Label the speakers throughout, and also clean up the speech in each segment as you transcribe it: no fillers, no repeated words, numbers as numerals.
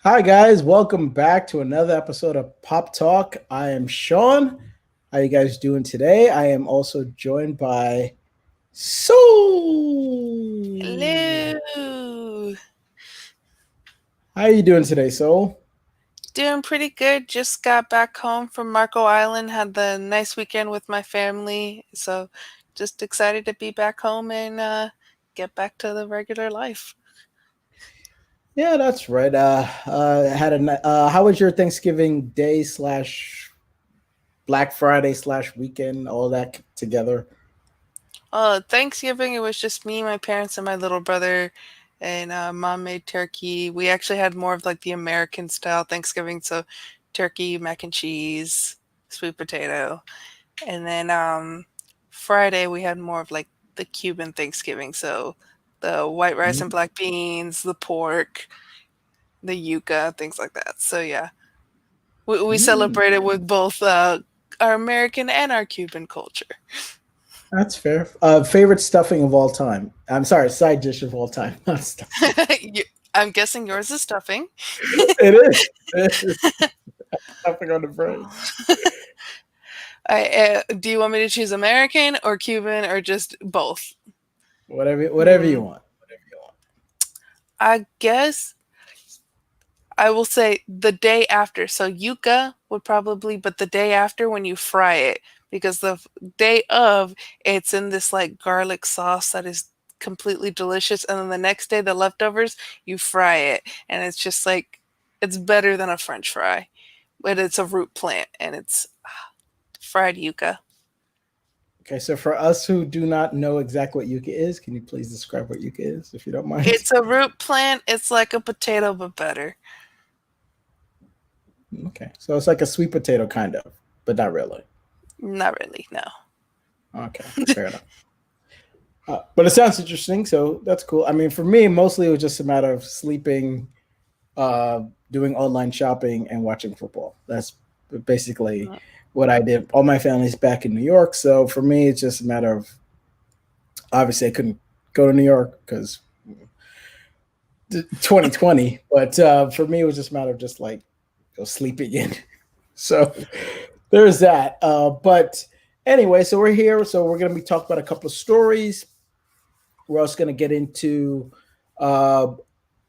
Speaker 1: Hi guys, welcome back to another episode of Pop Talk. I am Sean. How you guys doing today? I am also joined by Soul.
Speaker 2: Hello.
Speaker 1: How are you doing today, Soul?
Speaker 2: Doing pretty good. Just got back home from Marco Island. Had the nice weekend with my family. So just excited to be back home and get back to the regular life.
Speaker 1: Yeah, that's right. How was your Thanksgiving Day slash Black Friday slash weekend? All that together.
Speaker 2: Thanksgiving, it was just me, my parents, and my little brother. And mom made turkey. We actually had more of like the American style Thanksgiving. So turkey, mac and cheese, sweet potato. And then Friday we had more of like the Cuban Thanksgiving, so the white rice and
Speaker 1: Mm.
Speaker 2: black beans, the pork, the yuca, things like that. So yeah, we
Speaker 1: Mm,
Speaker 2: celebrated with both our American and our Cuban culture.
Speaker 1: that's fair. Favorite stuffing of all time. I'm sorry, side dish of all time, not stuffing.
Speaker 2: You- I'm guessing yours is stuffing.
Speaker 1: It is. It is. Stuffing on the bread.
Speaker 2: Do you want me to choose American or Cuban or just both?
Speaker 1: Whatever
Speaker 2: Hmm.
Speaker 1: you want. Whatever you want.
Speaker 2: I guess I will say the day after. So yuca would probably, but the day after when you fry it, because the day of it's in this like garlic sauce that is completely delicious, and then the next day the leftovers you fry it, and it's just like it's better than a French fry, but it's a root plant and it's fried yuca.
Speaker 1: Okay, so for us who do not know exactly what yuca is, can you please describe what yuca is, if you don't mind?
Speaker 2: It's a root plant. It's like a potato but better.
Speaker 1: Okay, so it's like a sweet potato, kind of, but not really.
Speaker 2: Not really, no.
Speaker 1: Okay, fair enough. But it sounds interesting, so that's cool. I mean, for me, mostly it was just a matter of sleeping, uh, doing online shopping, and watching football. That's basically what I did. All my family's back in New York, so for me, it's just a matter of obviously I couldn't go to New York because 2020. But for me, it was just a matter of just like sleeping in. So there's that. But anyway, so we're here. So we're going to be talking about a couple of stories. We're also going to get into uh,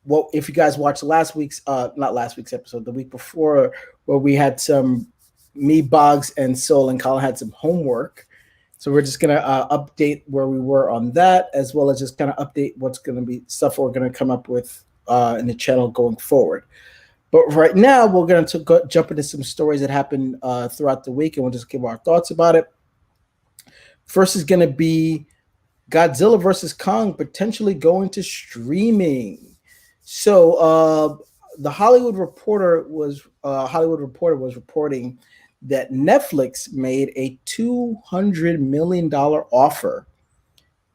Speaker 1: what if you guys watched last week's, not last week's episode, the week before, where we had some me, Boggs, and Soul and Colin had some homework. So we're just gonna update where we were on that, as well as just kind of update what's gonna be stuff we're gonna come up with in the channel going forward. But right now, we're going to jump into some stories that happened throughout the week, and we'll just give our thoughts about it. First is going to be Godzilla versus Kong potentially going to streaming. So the Hollywood Reporter was reporting that Netflix made a $200 million offer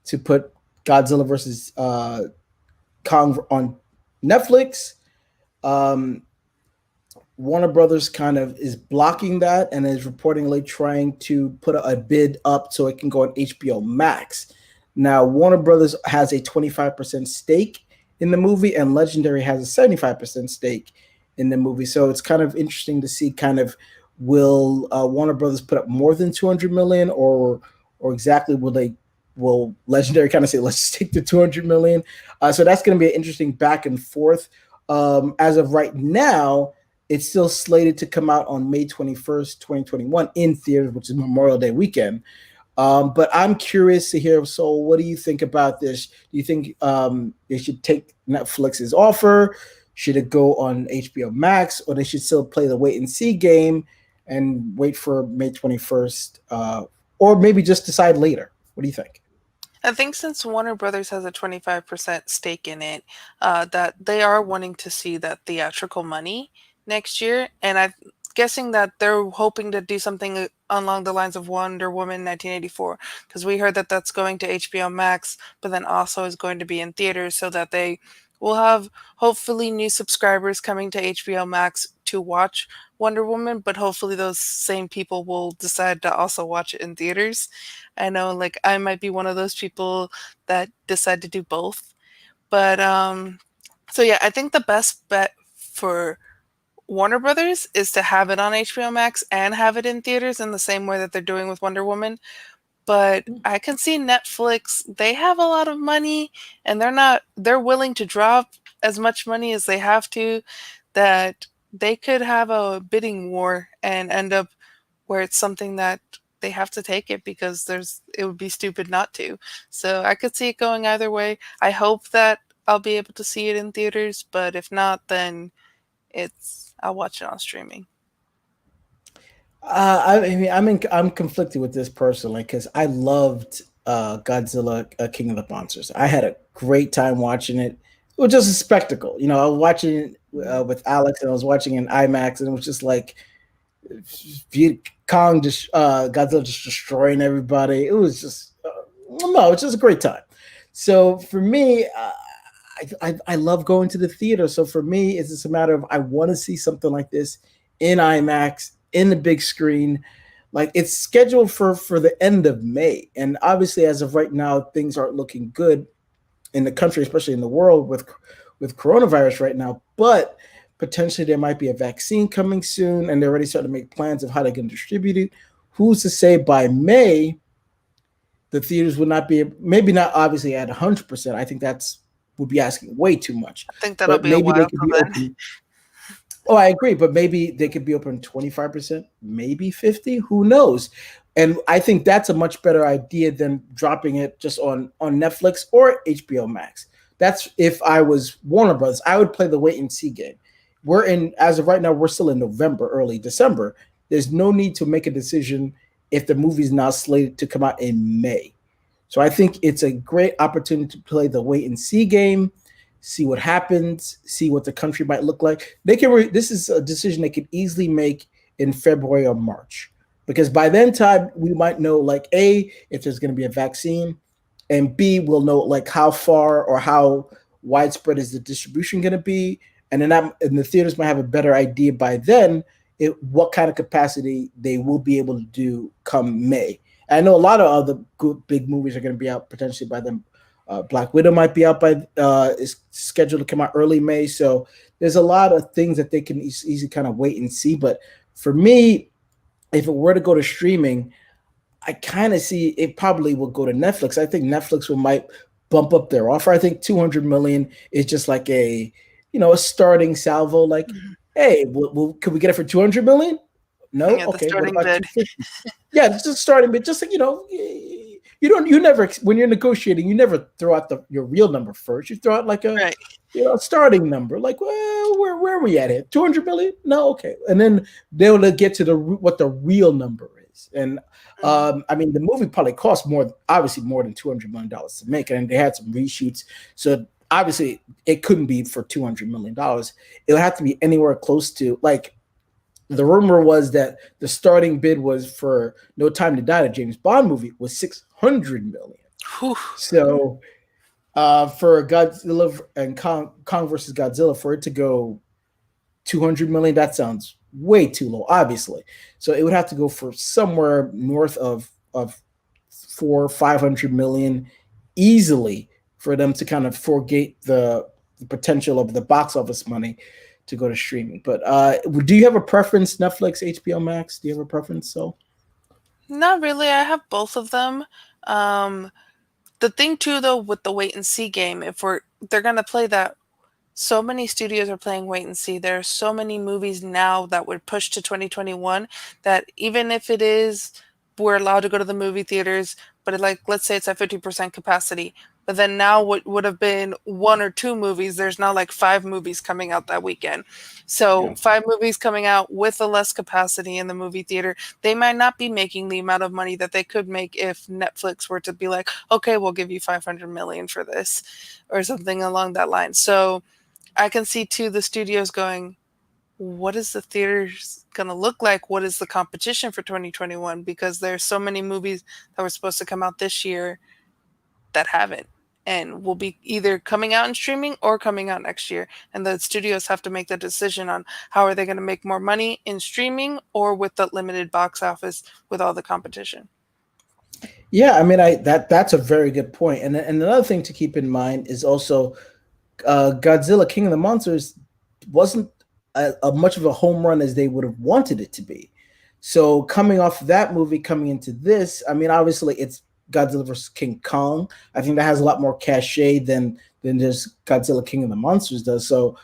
Speaker 1: to put Godzilla versus Kong on Netflix. Um, Warner Brothers kind of is blocking that and is reportedly trying to put a bid up so it can go on HBO Max. Now, Warner Brothers has a 25% stake in the movie, and Legendary has a 75% stake in the movie. So it's kind of interesting to see kind of will Warner Brothers put up more than 200 million, or exactly will Legendary kind of say let's take the 200 million? So that's going to be an interesting back and forth. As of right now, it's still slated to come out on May 21st, 2021 in theaters, which is Memorial Day weekend. But I'm curious to hear, so what do you think about this? Do you think they should take Netflix's offer? Should it go on HBO Max, or they should still play the wait and see game and wait for May 21st? Or maybe just decide later? What do you think?
Speaker 2: I think since Warner Brothers has a 25% stake in it, that they are wanting to see that theatrical money next year. And I'm guessing that they're hoping to do something along the lines of Wonder Woman 1984, because we heard that that's going to HBO Max, but then also is going to be in theaters so that they will have hopefully new subscribers coming to HBO Max to watch Wonder Woman, but hopefully those same people will decide to also watch it in theaters. I know like I might be one of those people that decide to do both. But so yeah, I think the best bet for Warner Brothers is to have it on HBO Max and have it in theaters in the same way that they're doing with Wonder Woman. But I can see Netflix, they have a lot of money and they're willing to drop as much money as they have to, that they could have a bidding war and end up where it's something that they have to take it because it would be stupid not to. So I could see it going either way. I hope that I'll be able to see it in theaters, but if not, then I'll watch it on streaming.
Speaker 1: I'm conflicted with this personally because I loved Godzilla, King of the Monsters. I had a great time watching it. It was just a spectacle. You know, I was watching it with Alex, and I was watching in IMAX, and it was just like Kong, just Godzilla just destroying everybody. It was just no, it's just a great time. So for me, I love going to the theater. So for me, it's just a matter of I want to see something like this in IMAX in the big screen. Like it's scheduled for the end of May, and obviously as of right now, things aren't looking good in the country, especially in the world with coronavirus right now. But potentially there might be a vaccine coming soon, and they're already starting to make plans of how they're going to distribute it. Who's to say by May the theaters will not be, maybe not obviously at 100%. I think that's would be asking way too much.
Speaker 2: I think that'll
Speaker 1: But
Speaker 2: be a
Speaker 1: maybe they
Speaker 2: while
Speaker 1: could
Speaker 2: till
Speaker 1: be
Speaker 2: then.
Speaker 1: open. Oh, I agree, but maybe they could be open 25%, maybe 50, who knows? And I think that's a much better idea than dropping it just on Netflix or HBO Max. That's if I was Warner Brothers, I would play the wait and see game. We're in as of right now, we're still in November, early December. There's no need to make a decision if the movie's not slated to come out in May. So I think it's a great opportunity to play the wait and see game, see what happens, see what the country might look like. This is a decision they could easily make in February or March, because by then time we might know like A, if there's going to be a vaccine, and B, we'll know like how far or how widespread is the distribution going to be, and and the theaters might have a better idea by then what kind of capacity they will be able to do come May. And I know a lot of other good big movies are going to be out potentially by then. Black Widow might be out by is scheduled to come out early May. So there's a lot of things that they can easily kind of wait and see. But for me, if it were to go to streaming, I kind of see it probably will go to Netflix. I think Netflix might bump up their offer. I think 200 million is just like a starting salvo. Like,
Speaker 2: Mhm.
Speaker 1: hey, could we get it for 200 million? No,
Speaker 2: Yeah, the
Speaker 1: okay. What
Speaker 2: starting
Speaker 1: about
Speaker 2: bid.
Speaker 1: 250? Yeah, it's just starting bid. Just like you never when you're negotiating, you never throw out your real number first. You throw out like a
Speaker 2: Right.
Speaker 1: a starting number. Like, well, where are we at here? 200 million? No, okay. And then they'll get to what the real number is. And
Speaker 2: Mhm.
Speaker 1: I mean, the movie probably cost obviously more than $200 million to make, and they had some reshoots. So obviously, it couldn't be for $200 million. It would have to be anywhere close to like the rumor was that the starting bid was for No Time to Die, the James Bond movie, was 600 million.
Speaker 2: Whew.
Speaker 1: So for Godzilla and Kong versus Godzilla, for it to go 200 million, that sounds way too low, obviously. So it would have to go for somewhere north of 500 million easily for them to kind of forget the potential of the box office money to go to streaming. But do you have a preference, Netflix, HBO Max? Do you have a preference? So
Speaker 2: Not really. I have both of them. Um, the thing too, though, with the wait and see game, if they're gonna play that, so many studios are playing wait and see. There are so many movies now that would push to 2021 that even if it is we're allowed to go to the movie theaters, but like let's say it's at 50% capacity, but then now what would have been one or two movies, there's now like five movies coming out that weekend. So
Speaker 1: yeah,
Speaker 2: five movies coming out with a less capacity in the movie theater, they might not be making the amount of money that they could make if Netflix were to be like, okay, we'll give you 500 million for this or something along that line. So I can see too the studios going, what is the theaters going to look like? What is the competition for 2021? Because there's so many movies that were supposed to come out this year that haven't and will be either coming out in streaming or coming out next year. And the studios have to make the decision on how are they going to make more money in streaming or with the limited box office with all the competition.
Speaker 1: yeah. I mean, that's a very good point. And another thing to keep in mind is also Godzilla King of the Monsters wasn't a much of a home run as they would have wanted it to be. So coming off that movie, coming into this, I mean, obviously it's Godzilla versus King Kong. I think that has a lot more cachet than just Godzilla King of the Monsters does. So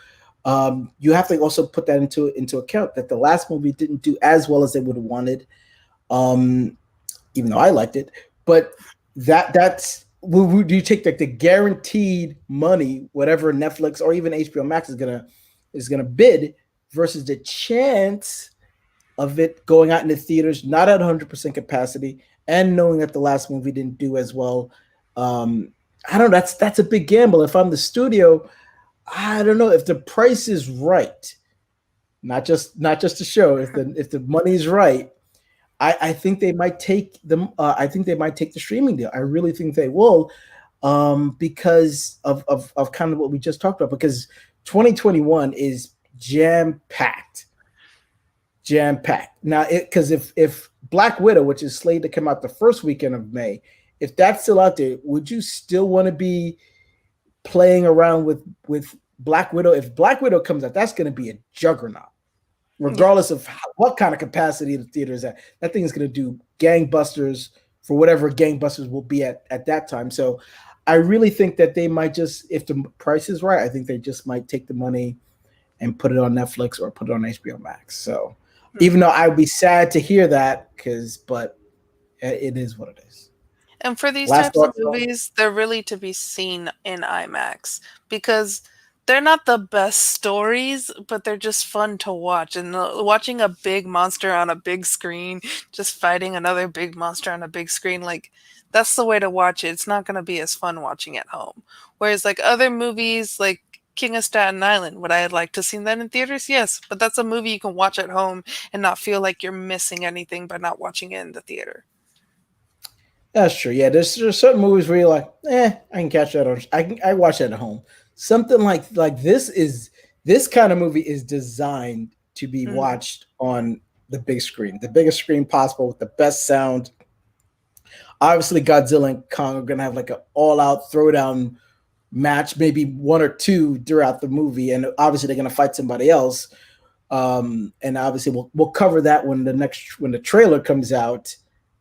Speaker 1: you have to also put that into account that the last movie didn't do as well as they would have wanted. Um, even though I liked it, but that's do you take like the guaranteed money, whatever Netflix or even HBO Max is gonna bid versus the chance of it going out into theaters not at 100% capacity and knowing that the last movie didn't do as well. Um, I don't know. That's a big gamble. If I'm the studio, I don't know if the price is right, not just the show. If the money's right, I think they might take them. I think they might take the streaming deal. I really think they will, because of kind of what we just talked about. Because 2021 is jam packed. Now, because if Black Widow, which is slated to come out the first weekend of May, if that's still out there, would you still want to be playing around with Black Widow? If Black Widow comes out, that's going to be a juggernaut
Speaker 2: Yeah.
Speaker 1: regardless of what kind of capacity the theater is at. That thing is going to do gangbusters for whatever gangbusters will be at that time. So I really think that they might just, if the price is right, I think they just might take the money and put it on Netflix or put it on HBO Max. So
Speaker 2: Hmm.
Speaker 1: even though I'd be sad to hear that, but it is what it is.
Speaker 2: And for these
Speaker 1: Last
Speaker 2: types of
Speaker 1: thoughts, though?
Speaker 2: movies, they're really to be seen in IMAX because they're not the best stories, but they're just fun to watch. And watching a big monster on a big screen, just fighting another big monster on a big screen, like that's the way to watch it. It's not going to be as fun watching at home. Whereas like other movies, like King of Staten Island, would I like to see that in theaters? Yes, but that's a movie you can watch at home and not feel like you're missing anything by not watching it in the theater.
Speaker 1: That's true. Yeah, there's certain movies where you're like, I can catch that. I watch that at home. Something like this kind of movie is designed to be
Speaker 2: Mhm.
Speaker 1: watched on the big screen, the biggest screen possible with the best sound. Obviously, Godzilla and Kong are gonna have like an all-out throwdown match, maybe one or two throughout the movie, and obviously they're gonna fight somebody else. And obviously we'll cover that when the trailer comes out,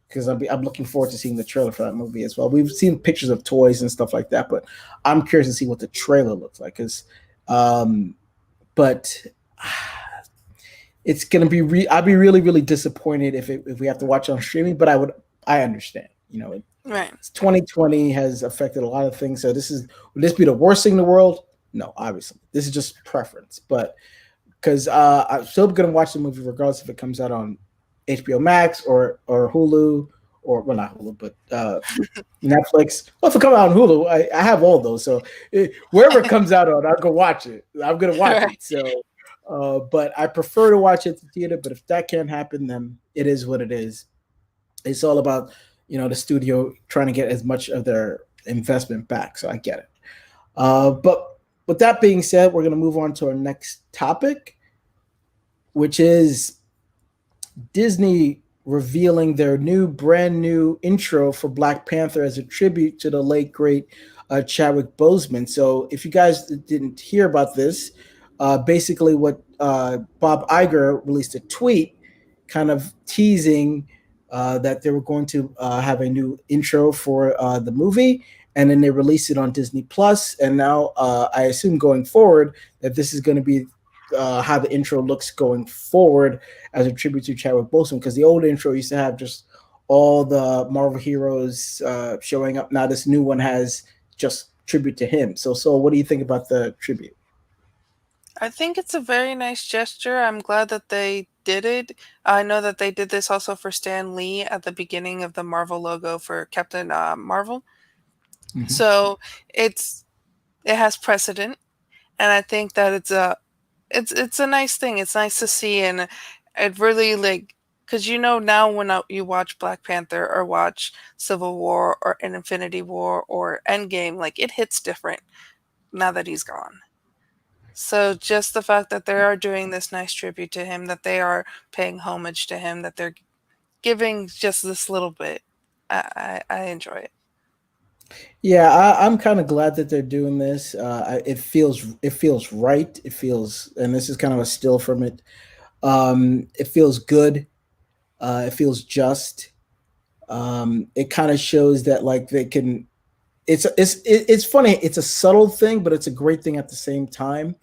Speaker 1: because I'm looking forward to seeing the trailer for that movie as well. We've seen pictures of toys and stuff like that, but I'm curious to see what the trailer looks like. Because, but it's gonna be. I'd be really really disappointed if we have to watch it on streaming. But I understand.
Speaker 2: Right.
Speaker 1: It's 2020 has affected a lot of things. So would this be the worst thing in the world? No, obviously this is just preference, but because I'm still gonna watch the movie regardless if it comes out on HBO Max or Hulu, or well, not Hulu, but Netflix. Well, if it comes out on Hulu, I have all those. So wherever it comes out on, I'll go watch it. I'm gonna watch
Speaker 2: Right.
Speaker 1: it. So, but I prefer to watch it at the theater. But if that can't happen, then it is what it is. It's all about the studio trying to get as much of their investment back. So I get it. But with that being said, we're gonna move on to our next topic, which is Disney revealing their brand new intro for Black Panther as a tribute to the late great Chadwick Boseman. So, if you guys didn't hear about this, basically what Bob Iger released a tweet, kind of teasing that they were going to have a new intro for the movie, and then they released it on Disney Plus. And now I assume going forward that this is going to be how the intro looks going forward as a tribute to Chadwick Boseman, because the old intro used to have just all the Marvel heroes showing up. Now this new one has just tribute to him. So what do you think about the tribute?
Speaker 2: I think it's a very nice gesture. I'm glad that they did it. I know that they did this also for Stan Lee at the beginning of the Marvel logo for Captain Marvel.
Speaker 1: Mm-hmm.
Speaker 2: So it's it has precedent, and I think that it's a nice thing. It's nice to see, and it really like because now when you watch Black Panther or watch Civil War or an Infinity War or Endgame, like it hits different now that he's gone. So just the fact that they are doing this nice tribute to him, that they are paying homage to him, that they're giving just this little bit, I enjoy it.
Speaker 1: Yeah, I'm kind of glad that they're doing this. It feels right. It feels, and this is kind of a still from it. It feels good. It feels just. It kind of shows that like they can. It's funny. It's a subtle thing, but it's a great thing at the same time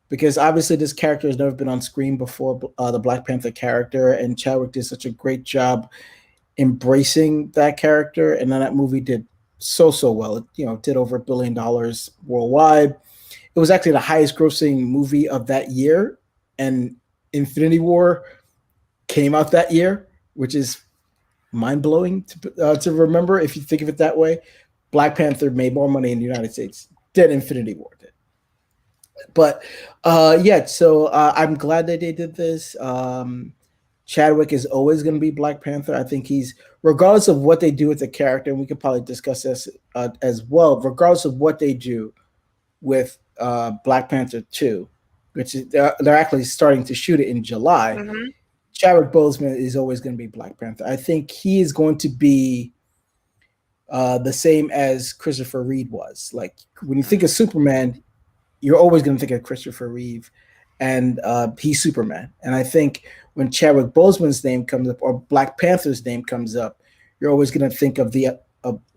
Speaker 1: because obviously this character has never been on screen before. The Black Panther character, and Chadwick did such a great job embracing that character, and then that movie did so well. It did over $1 billion worldwide. It was actually the highest grossing movie of that year, and Infinity War came out that year, which is mind blowing to remember if you think of it that way. Black Panther made more money in the United States than Infinity War did. But yeah, so I'm glad that they did this. Chadwick is always going to be Black Panther. I think he's, regardless of what they do with the character, and we could probably discuss this as well, regardless of what they do with Black Panther 2, which is they're actually starting to shoot it in July.
Speaker 2: Hmm.
Speaker 1: Chadwick Boseman is always going to be Black Panther. I think he is going to be the same as Christopher Reeve was. Like when you think of Superman, you're always going to think of Christopher Reeve, and he's Superman. And I think when Chadwick Boseman's name comes up or Black Panther's name comes up, you're always going to think of the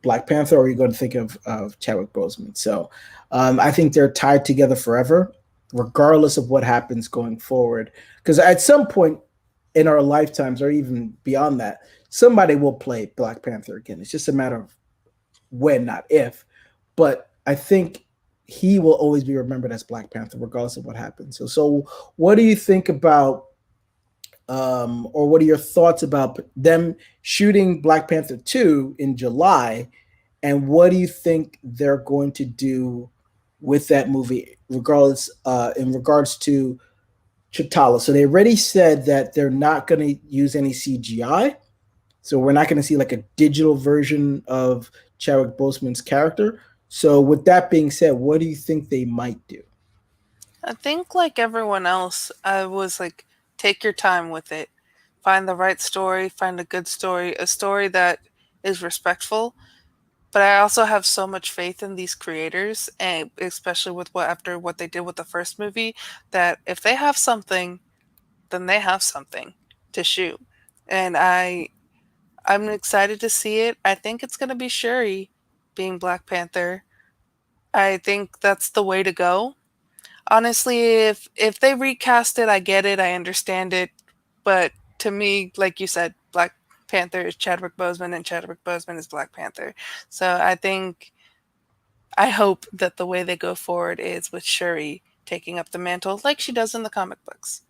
Speaker 1: Black Panther, or you're going to think of Chadwick Boseman. So I think they're tied together forever, regardless of what happens going forward. Because at some point in our lifetimes, or even beyond that, somebody will play Black Panther again. It's just a matter of when, not if. But I think he will always be remembered as Black Panther, regardless of what happens. So what do you think about, or what are your thoughts about them shooting Black Panther 2 in July? And what do you think they're going to do with that movie, regardless, in regards to Chitala? So they already said that they're not going to use any CGI. So we're not going to see like a digital version of Chadwick Boseman's character. So with that being said, what do you think they might do?
Speaker 2: I think, like everyone else, I was like, take your time with it. Find the right story, find a good story, a story that is respectful. But I also have so much faith in these creators, and especially with what after what they did with the first movie, that if they have something, then they have something to shoot. And I'm excited to see it. I think it's going to be Shuri being Black Panther. I think that's the way to go. Honestly, if they recast it, I get it, I understand it, but to me, like you said, Black Panther is Chadwick Boseman and Chadwick Boseman is Black Panther. So I hope that the way they go forward is with Shuri taking up the mantle like she does in the comic books.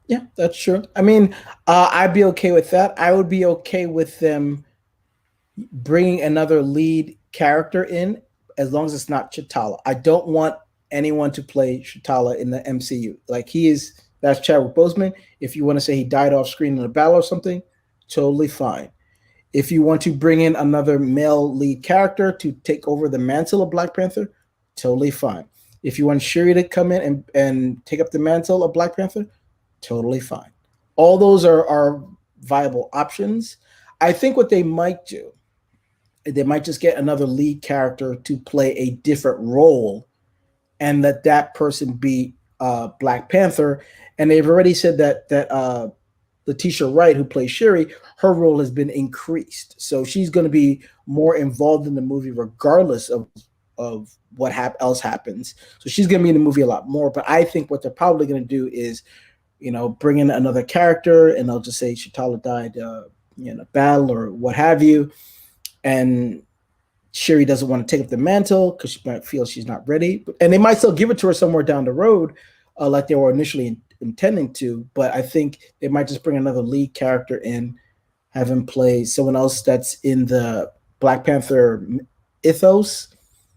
Speaker 1: Yeah, that's true. I mean, I'd be okay with that. I would be okay with them bringing another lead character in, as long as it's not Chitala. I don't want anyone to play Chitala in the MCU. Like that's Chadwick Boseman. If you want to say he died off screen in a battle or something, totally fine. If you want to bring in another male lead character to take over the mantle of Black Panther, totally fine. If you want Shuri to come in and take up the mantle of Black Panther, totally fine. All those are viable options. I think what they might do, they might just get another lead character to play a different role and let that person be Black Panther. And they've already said that Letitia Wright, who plays Shuri, her role has been increased, so she's going to be more involved in the movie regardless of what else happens. So she's going to be in the movie a lot more. But I think what they're probably going to do is, bring in another character, and they'll just say Chitala died in a battle or what have you, and Shuri doesn't want to take up the mantle because she might feel she's not ready, and they might still give it to her somewhere down the road, like they were initially intending to. But I think they might just bring another lead character in, have him play someone else that's in the Black Panther ethos,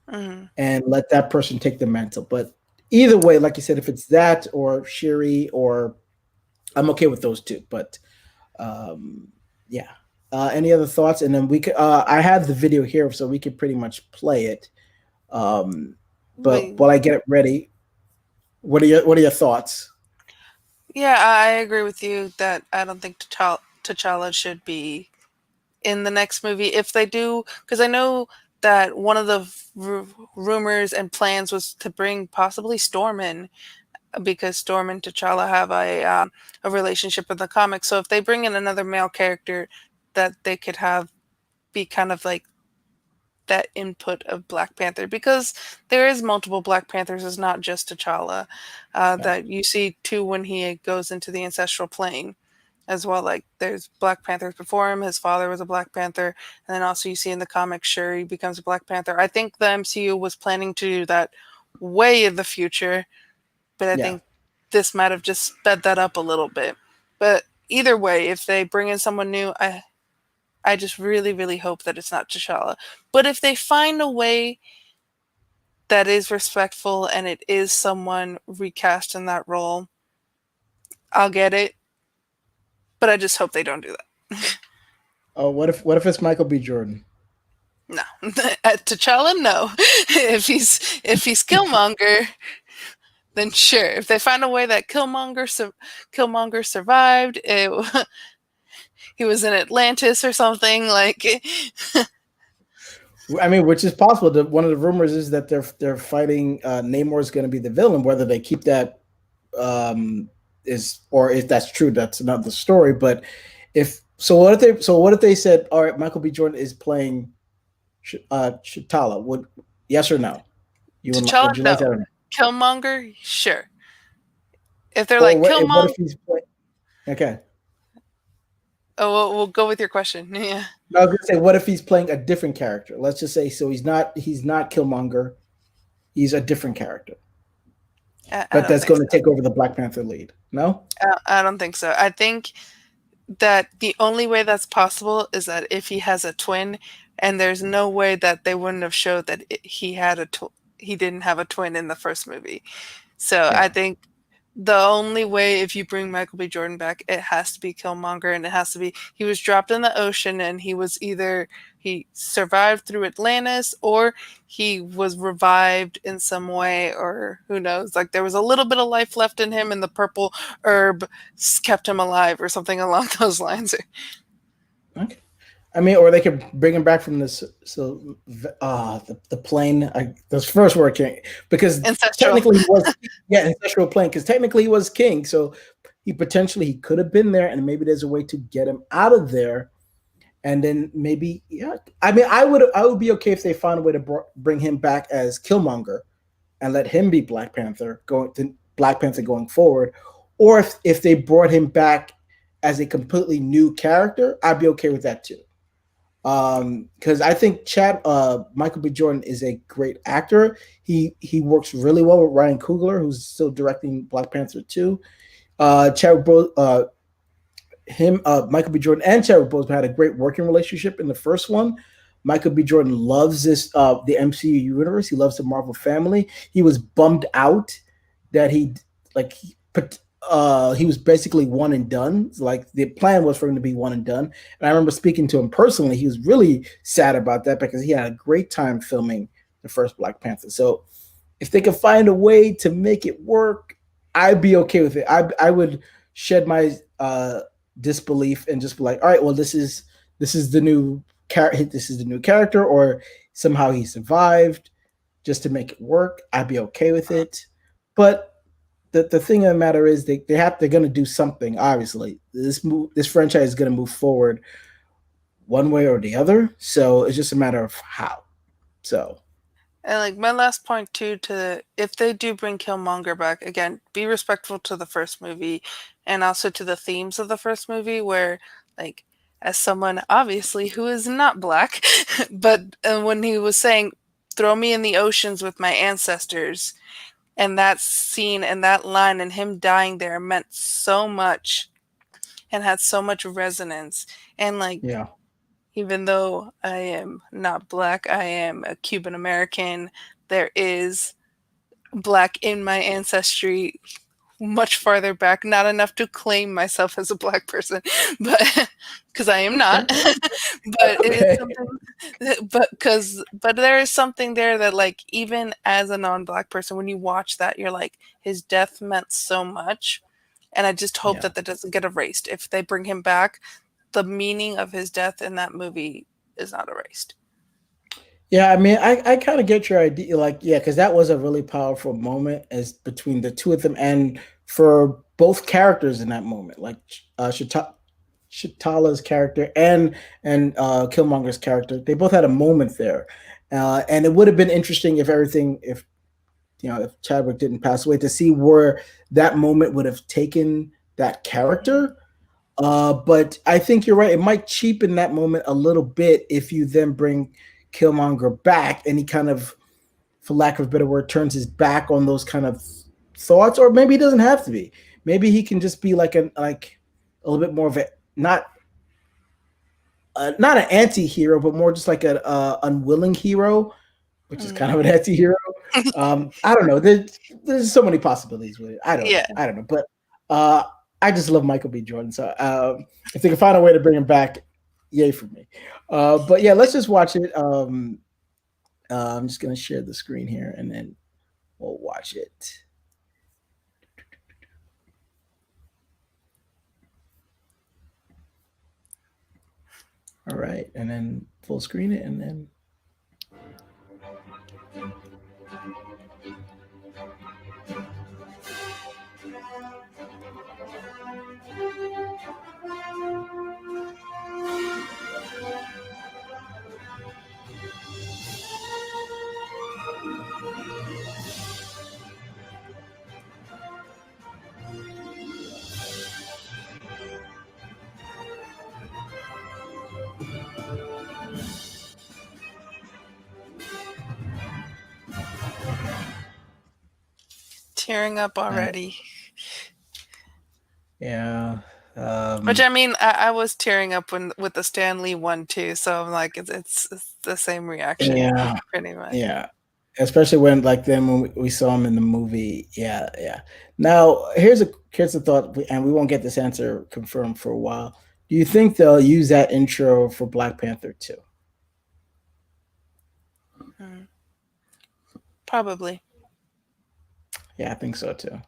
Speaker 2: Mhm.
Speaker 1: and let that person take the mantle. But either way, like you said, if it's that or Shuri, or I'm okay with those two. But um, yeah. Any other thoughts? And then we could. I have the video here, so we could pretty much play it. Um, but
Speaker 2: But
Speaker 1: while I get it ready, what are your thoughts?
Speaker 2: yeah, I agree with you that I don't think T'Challa should be in the next movie. If they do, because I know that one of the rumors and plans was to bring possibly Storm in, because Storm and T'Challa have a relationship in the comics. So if they bring in another male character, that they could have be kind of like that input of Black Panther, because there is multiple Black Panthers. It's not just T'Challa.
Speaker 1: Yeah.
Speaker 2: That you see too when he goes into the ancestral plane as well. Like there's Black Panthers before him. His father was a Black Panther, and then also you see in the comics Shuri becomes a Black Panther. I think the MCU was planning to do that way in the future, but I
Speaker 1: Yeah.
Speaker 2: think this might have just sped that up a little bit. But either way, if they bring in someone new, I just really, really hope that it's not T'Challa. But if they find a way that is respectful and it is someone recast in that role, I'll get it. But I just hope they don't do that.
Speaker 1: Oh, what if it's Michael B. Jordan?
Speaker 2: No, at T'Challa, no. If he's Killmonger, then sure. If they find a way that Killmonger survived, he was in Atlantis or something like.
Speaker 1: I mean, which is possible. One of the rumors is that they're fighting. Namor is going to be the villain. Whether they keep that is, or if that's true, that's another story. But if so, what if they said, all right, Michael B. Jordan is playing Chitala? Would, yes or no?
Speaker 2: T'Challa,
Speaker 1: Would you like that
Speaker 2: no.
Speaker 1: or no?
Speaker 2: Killmonger, sure. If they're
Speaker 1: Or
Speaker 2: like
Speaker 1: what if
Speaker 2: Killmonger,
Speaker 1: he's playing? Okay,
Speaker 2: oh, we'll go with your question. Yeah,
Speaker 1: no, I was gonna say, what if he's playing a different character? Let's just say, so he's not Killmonger. He's a different character,
Speaker 2: I
Speaker 1: but
Speaker 2: don't
Speaker 1: that's
Speaker 2: think
Speaker 1: going to
Speaker 2: so.
Speaker 1: take over the Black Panther lead. No.
Speaker 2: I don't think so. I think that the only way that's possible is that if he has a twin, and there's no way that they wouldn't have showed that he didn't have a twin in the first movie. So I
Speaker 1: Yeah.
Speaker 2: think the only way, if you bring Michael B. Jordan back, it has to be Killmonger, and it has to be he was dropped in the ocean, and he was either he survived through Atlantis, or he was revived in some way, or who knows, like there was a little bit of life left in him, and the purple herb kept him alive, or something along those lines.
Speaker 1: Okay. I mean, or they could bring him back from this. So, the plane. This first word can't, because
Speaker 2: Ancestral.
Speaker 1: technically he was, yeah, ancestral plane, because technically he was king. So he could have been there, and maybe there's a way to get him out of there, and then maybe, yeah. I mean, I would be okay if they found a way to bring him back as Killmonger and let him be Black Panther going forward, or if they brought him back as a completely new character, I'd be okay with that too. Because I think Michael B. Jordan is a great actor. He works really well with Ryan Coogler, who's still directing Black Panther 2. Chadwick Bo- him Michael B. Jordan and Chadwick Boseman had a great working relationship in the first one. Michael B. Jordan loves the MCU universe. He loves the Marvel family. He was bummed out that he was basically one and done. Like the plan was for him to be one and done. And I remember speaking to him personally. He was really sad about that because he had a great time filming the first Black Panther. So if they could find a way to make it work, I'd be okay with it. I would shed my disbelief and just be like, all right, well, this is the new character. This is the new character, or somehow he survived just to make it work. I'd be okay with it. But the thing of the matter is they're going to do something. Obviously, this franchise is going to move forward one way or the other. So it's just a matter of how. So
Speaker 2: And like my last point too, to if they do bring Killmonger back again, be respectful to the first movie, and also to the themes of the first movie. Where, like, as someone obviously who is not black, but when he was saying, "Throw me in the oceans with my ancestors," and that scene and that line and him dying there meant so much and had so much resonance. And like,
Speaker 1: yeah,
Speaker 2: even though I am not black, I am a Cuban American. There is black in my ancestry much farther back, not enough to claim myself as a black person, but because I am
Speaker 1: okay,
Speaker 2: not. But it is
Speaker 1: okay,
Speaker 2: something, but there is something there that, like, even as a non-black person, when you watch that, you're like, his death meant so much. And I just hope
Speaker 1: yeah.
Speaker 2: that that doesn't get erased. If they bring him back, the meaning of his death in that movie is not erased.
Speaker 1: Yeah, I mean, I kind of get your idea. Like, yeah, because that was a really powerful moment as between the two of them, and for both characters in that moment, like Shatala's character and Killmonger's character, they both had a moment there, and it would have been interesting if everything, if if Chadwick didn't pass away, to see where that moment would have taken that character. But I think you're right. It might cheapen that moment a little bit if you then bring Killmonger back and he kind of, for lack of a better word, turns his back on those kind of thoughts, or maybe he doesn't have to be. Maybe he can just be like a little bit more of a not an anti-hero, but more just like an unwilling hero, which is kind
Speaker 2: Mm.
Speaker 1: of an anti-hero. I don't know. There's so many possibilities with it. I don't know.
Speaker 2: Yeah.
Speaker 1: I don't know. But uh, I just love Michael B. Jordan. So if they can find a way to bring him back, yay for me. But yeah, let's just watch it. I'm just gonna share the screen here, and then we'll watch it. All right, and then full screen it, and then
Speaker 2: Tearing up
Speaker 1: uh,
Speaker 2: already.
Speaker 1: yeah.
Speaker 2: Which I mean, I was tearing up when with the Stan Lee one too. So I'm like, it's the same reaction,
Speaker 1: Yeah,
Speaker 2: pretty much.
Speaker 1: yeah. Especially when like then when we saw him in the movie. Yeah, yeah. Now here's a thought, and we won't get this answer confirmed for a while. Do you think they'll use that intro for Black Panther too?
Speaker 2: Mm. Probably.
Speaker 1: Yeah, I think so too.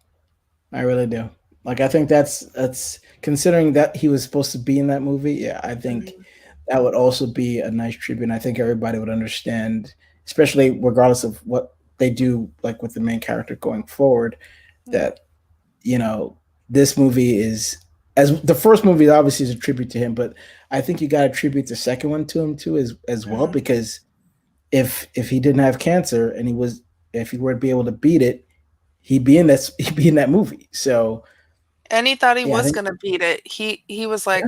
Speaker 1: I really do. Like I think that's considering that he was supposed to be in that movie. Yeah, I think
Speaker 2: Mhm.
Speaker 1: that would also be a nice tribute. And I think everybody would understand, especially regardless of what they do, like with the main character going forward,
Speaker 2: Yeah.
Speaker 1: that you know this movie is, as the first movie obviously is a tribute to him, but I think you got to attribute the second one to him too as well,
Speaker 2: Mhm.
Speaker 1: because if he didn't have cancer and he was, if he were to be able to beat it, he'd be in that movie. So
Speaker 2: And he thought he
Speaker 1: yeah, I
Speaker 2: was
Speaker 1: think
Speaker 2: gonna beat it. He was
Speaker 1: yeah,
Speaker 2: like,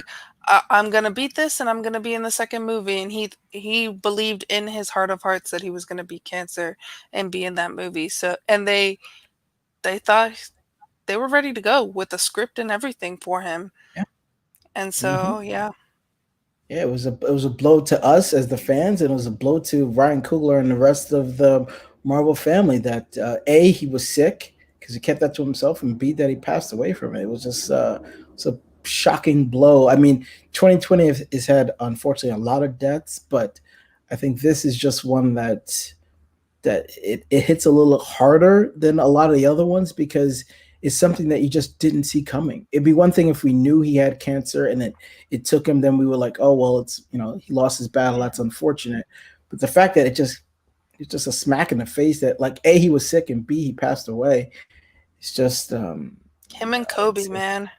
Speaker 2: I'm gonna beat this, and I'm gonna be in the second movie." And he believed in his heart of hearts that he was gonna beat cancer and be in that movie. So, and they thought they were ready to go with the script and everything for him.
Speaker 1: yeah.
Speaker 2: And
Speaker 1: Hmm.
Speaker 2: so, yeah.
Speaker 1: Yeah, it was a blow to us as the fans, and it was a blow to Ryan Coogler and the rest of the Marvel family. That a he was sick because he kept that to himself, and b that he passed away from it. It was just it's a shocking blow. I mean, 2020 has had unfortunately a lot of deaths, but I think this is just one that it hits a little harder than a lot of the other ones because it's something that you just didn't see coming. It'd be one thing if we knew he had cancer and it took him, then we were like, oh well, it's he lost his battle. That's unfortunate. But the fact that it's just a smack in the face that like a he was sick and b he passed away. It's just
Speaker 2: Him and Kobe,
Speaker 1: it's
Speaker 2: man.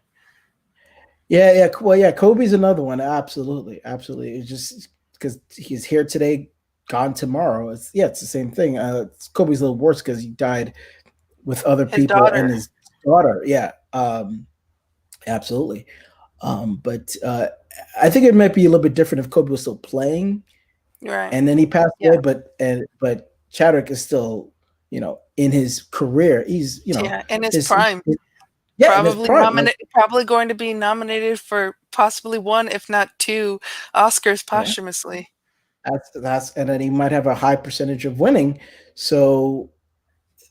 Speaker 1: yeah, well, yeah, Kobe's another one. Absolutely, absolutely. It's just because he's here today, gone tomorrow. It's the same thing. Kobe's a little worse because he died with other
Speaker 2: His
Speaker 1: people and
Speaker 2: daughter.
Speaker 1: his daughter. Yeah, absolutely. But I think it might be a little bit different if Kobe was still playing
Speaker 2: Right.
Speaker 1: and then he passed away.
Speaker 2: Yeah.
Speaker 1: But Chadwick is still in his career. He's
Speaker 2: Yeah. In his
Speaker 1: his,
Speaker 2: prime.
Speaker 1: his yeah, in his prime. Like
Speaker 2: Probably going to be nominated for possibly one, if not two, Oscars
Speaker 1: yeah,
Speaker 2: posthumously.
Speaker 1: that's and then he might have a high percentage of winning. So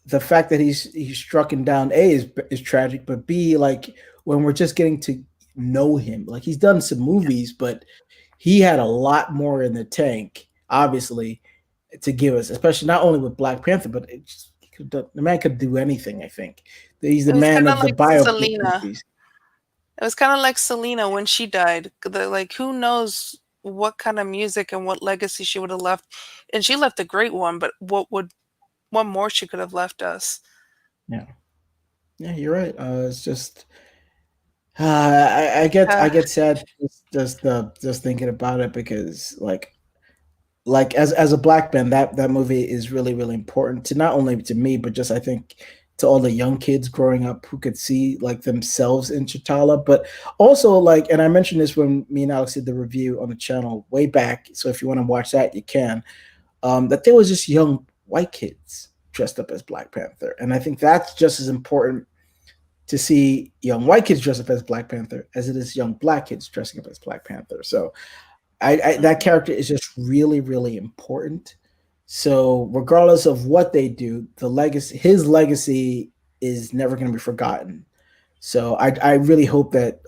Speaker 1: the fact that he's stricken down A is tragic, but B, like when we're just getting to know him, like he's done some movies, but he had a lot more in the tank, obviously, to give us, especially not only with Black Panther, but the man could do anything. I think he's the
Speaker 2: It was
Speaker 1: man
Speaker 2: kinda
Speaker 1: of the
Speaker 2: like
Speaker 1: biopic
Speaker 2: Selena.
Speaker 1: movies.
Speaker 2: It was kinda like Selena when she died. Like, who knows? what kind of music and what legacy she would have left. And she left a great one, but what more she could have left us.
Speaker 1: Yeah, yeah, you're right. It's just I
Speaker 2: Uh,
Speaker 1: get sad just thinking about it because like as a black man, that movie is really really important to not only to me but just I think to all the young kids growing up who could see like themselves in Chitala, but also like, and I mentioned this when me and Alex did the review on the channel way back. So if you want to watch that, you can. That there was just young white kids dressed up as Black Panther, and I think that's just as important to see young white kids dress up as Black Panther as it is young black kids dressing up as Black Panther. So that
Speaker 2: mhm.
Speaker 1: character is just really really important. So regardless of what they do, the legacy, his legacy, is never going to be forgotten. So I really hope that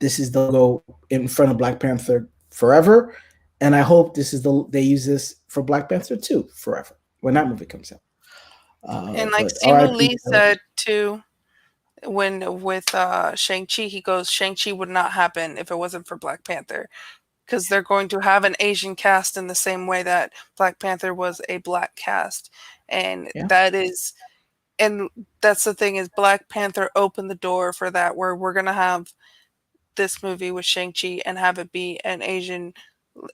Speaker 1: this is the logo in front of Black Panther forever, and I hope this is they use this for Black Panther 2 forever when that movie comes out.
Speaker 2: And like
Speaker 1: But
Speaker 2: Simu
Speaker 1: R.I.P.
Speaker 2: Lee said too, when with Shang-Chi, he goes, Shang-Chi would not happen if it wasn't for Black Panther. Because they're going to have an Asian cast in the same way that Black Panther was a black cast. And
Speaker 1: Yeah,
Speaker 2: and that's the thing is Black Panther opened the door for that, where we're gonna have this movie with Shang-Chi and have it be an Asian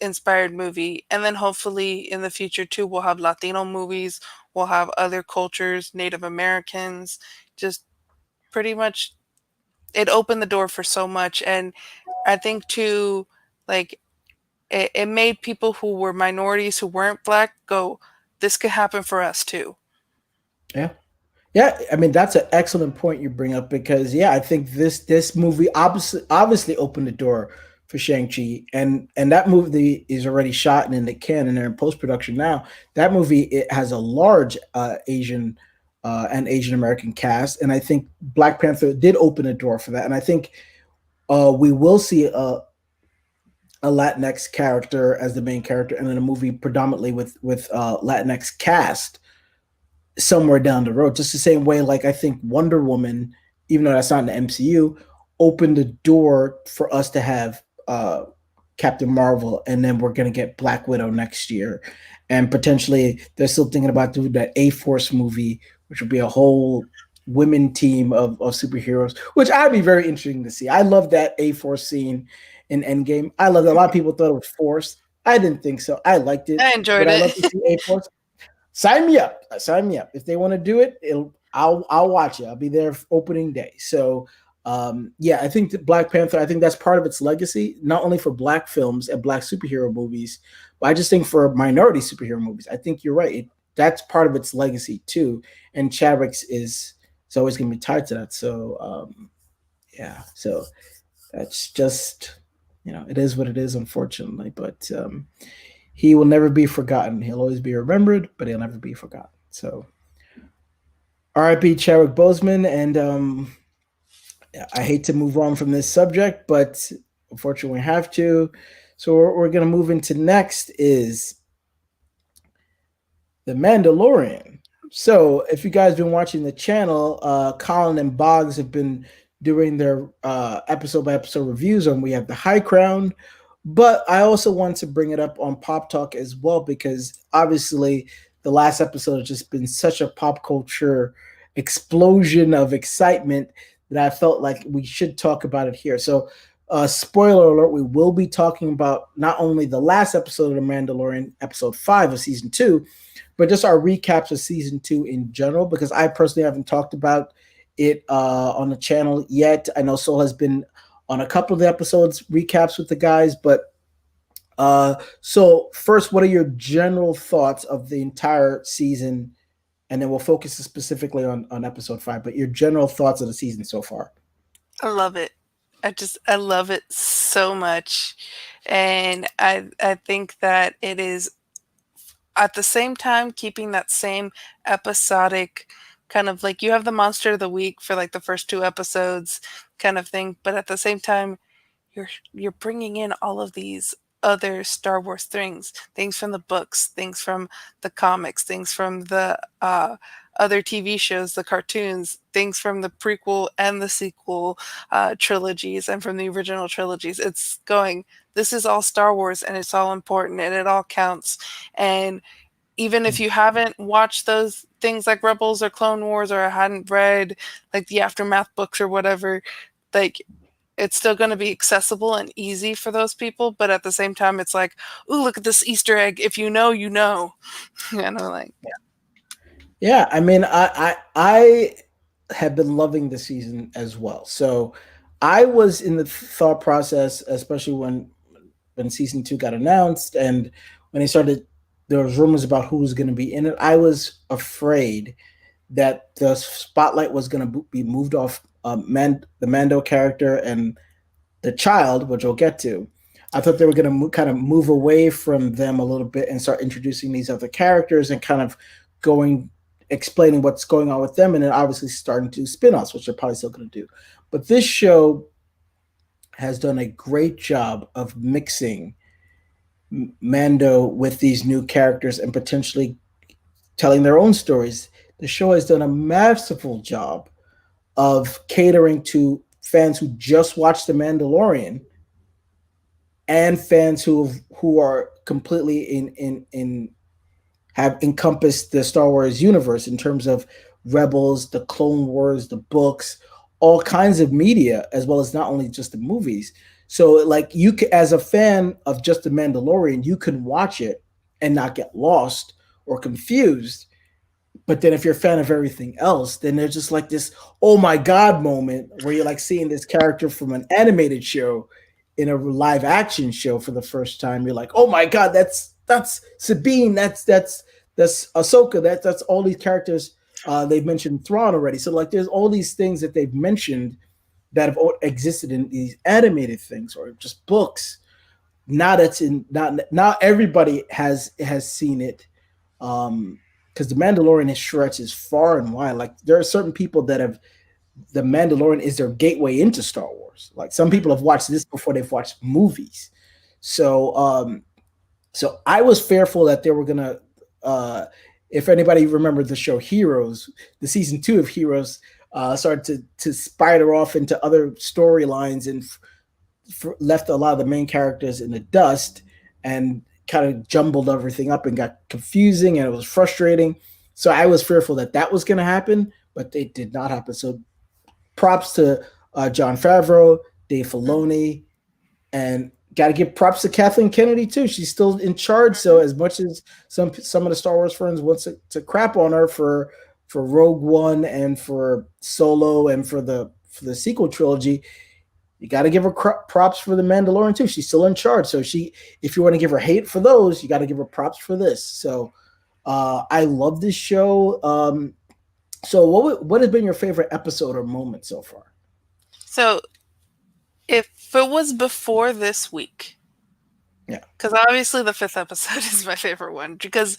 Speaker 2: inspired movie. And then hopefully in the future too, we'll have Latino movies, we'll have other cultures, Native Americans, just pretty much it opened the door for so much. And I think too, like it made people who were minorities who weren't black go, this could happen for us too.
Speaker 1: yeah. Yeah, I mean that's an excellent point you bring up because yeah, I think this movie obviously opened the door for Shang Chi, and that movie is already shot and in the can and they're in post production now. That movie it has a large Asian and Asian American cast, and I think Black Panther did open a door for that, and I think we will see a Latinx character as the main character, and in a movie predominantly with Latinx cast somewhere down the road. Just the same way, like I think Wonder Woman, even though that's not in the MCU, opened the door for us to have Captain Marvel, and then we're gonna get Black Widow next year, and potentially they're still thinking about doing that A Force movie, which would be a whole women team of superheroes, which I'd be very interesting to see. I love that A Force scene in Endgame. I love that. A lot of people thought it was forced. I didn't think so. I liked it.
Speaker 2: I
Speaker 1: Would
Speaker 2: enjoyed
Speaker 1: I
Speaker 2: it.
Speaker 1: love to see A Force? Sign me up. Sign me up. If they want to do it, I'll watch it. I'll be there for opening day. So yeah, I think that Black Panther, I think that's part of its legacy, not only for black films and black superhero movies, but I just think for minority superhero movies. I think you're right. That's part of its legacy too. And Chadwick's is always gonna be tied to that. So yeah. So that's just it is what it is, unfortunately. But he will never be forgotten. He'll always be remembered, but he'll never be forgotten. So, R.I.P. Chadwick Boseman, and I hate to move on from this subject, but unfortunately, we have to. So, what we're going to move into next is the Mandalorian. So, if you guys been watching the channel, Colin and Boggs have been doing their episode by episode reviews on We Have the High Crown. But I also want to bring it up on Pop Talk as well because obviously the last episode has just been such a pop culture explosion of excitement that I felt like we should talk about it here. So, spoiler alert: we will be talking about not only the last episode of The Mandalorian, episode 5 of season 2, but just our recaps of season 2 in general. Because I personally haven't talked about it on the channel yet. I know Soul has been on a couple of the episodes recaps with the guys, but so first, what are your general thoughts of the entire season? And then we'll focus specifically on episode 5, but your general thoughts of the season so far.
Speaker 2: I love it. I love it so much. And I think that it is at the same time keeping that same episodic kind of like you have the monster of the week for like the first two episodes kind of thing, but at the same time you're bringing in all of these other Star Wars things from the books, things from the comics, things from the other TV shows, the cartoons, things from the prequel and the sequel trilogies, and from the original trilogies. It's going. this is all Star Wars and it's all important and it all counts. And even if you haven't watched those things like Rebels or Clone Wars or hadn't read like the Aftermath books or whatever, like it's still going to be accessible and easy for those people. But at the same time, it's like, ooh, look at this Easter egg. If you know, you know. And I'm like,
Speaker 1: Yeah, I mean, I have been loving the season as well. So I was in the thought process, especially when season two got announced and when they started, there was rumors about who was going to be in it. I was afraid that the spotlight was going to be moved off the Mando character and the child, which we'll get to. I thought they were going to kind of move away from them a little bit and start introducing these other characters and kind of going explaining what's going on with them, and then obviously starting to do spin-offs, which they're probably still going to do. But this show has done a great job of mixing Mando with these new characters and potentially telling their own stories. The show has done a masterful job of catering to fans who just watched The Mandalorian and fans who are completely in have encompassed the Star Wars universe in terms of Rebels, the Clone Wars, the books, all kinds of media, as well as not only just the movies. So, like, you can, as a fan of just The Mandalorian, you can watch it and not get lost or confused. But then if you're a fan of everything else, then there's just like this oh my god moment where you're like seeing this character from an animated show in a live action show for the first time. You're like, oh my god, that's Sabine, that's Ahsoka, that's all these characters. They've mentioned Thrawn already, so like there's all these things that they've mentioned that have existed in these animated things or just books. Now that's in now everybody has seen it. Because the Mandalorian has stretches far and wide. Like there are certain people that have the Mandalorian is their gateway into Star Wars. Like some people have watched this before they've watched movies. So I was fearful that they were gonna. If anybody remembered the show Heroes, the season 2 of Heroes started to spider off into other storylines and left a lot of the main characters in the dust and kind of jumbled everything up and got confusing and it was frustrating. So I was fearful that that was going to happen, but it did not happen. So props to Jon Favreau, Dave Filoni, and got to give props to Kathleen Kennedy too. She's still in charge. So as much as some of the Star Wars fans want to crap on her for Rogue One and for Solo and for the sequel trilogy, you got to give her props for the Mandalorian too. She's still in charge. So if you want to give her hate for those, you got to give her props for this. So I love this show. So what has been your favorite episode or moment so far?
Speaker 2: so if it was before this week,
Speaker 1: Yeah.
Speaker 2: because obviously the 5th episode is my favorite one because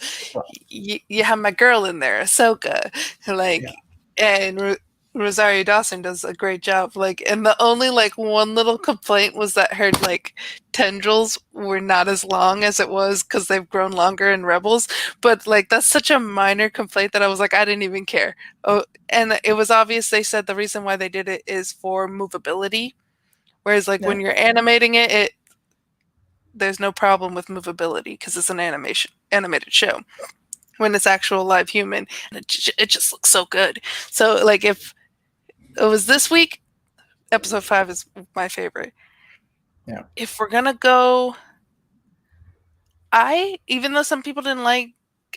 Speaker 2: you have my girl in there, Ahsoka, like,
Speaker 1: Yeah.
Speaker 2: and Rosario Dawson does a great job. Like, and the only like one little complaint was that her like tendrils were not as long as it was because they've grown longer in Rebels. But like that's such a minor complaint that I was like, I didn't even care. Oh, and it was obvious they said the reason why they did it is for movability. Whereas like when you're animating it there's no problem with movability because it's an animated show. When it's actual live human, and it just looks so good. So like if it was this week, episode 5 is my favorite.
Speaker 1: Yeah.
Speaker 2: If we're gonna go, even though some people didn't like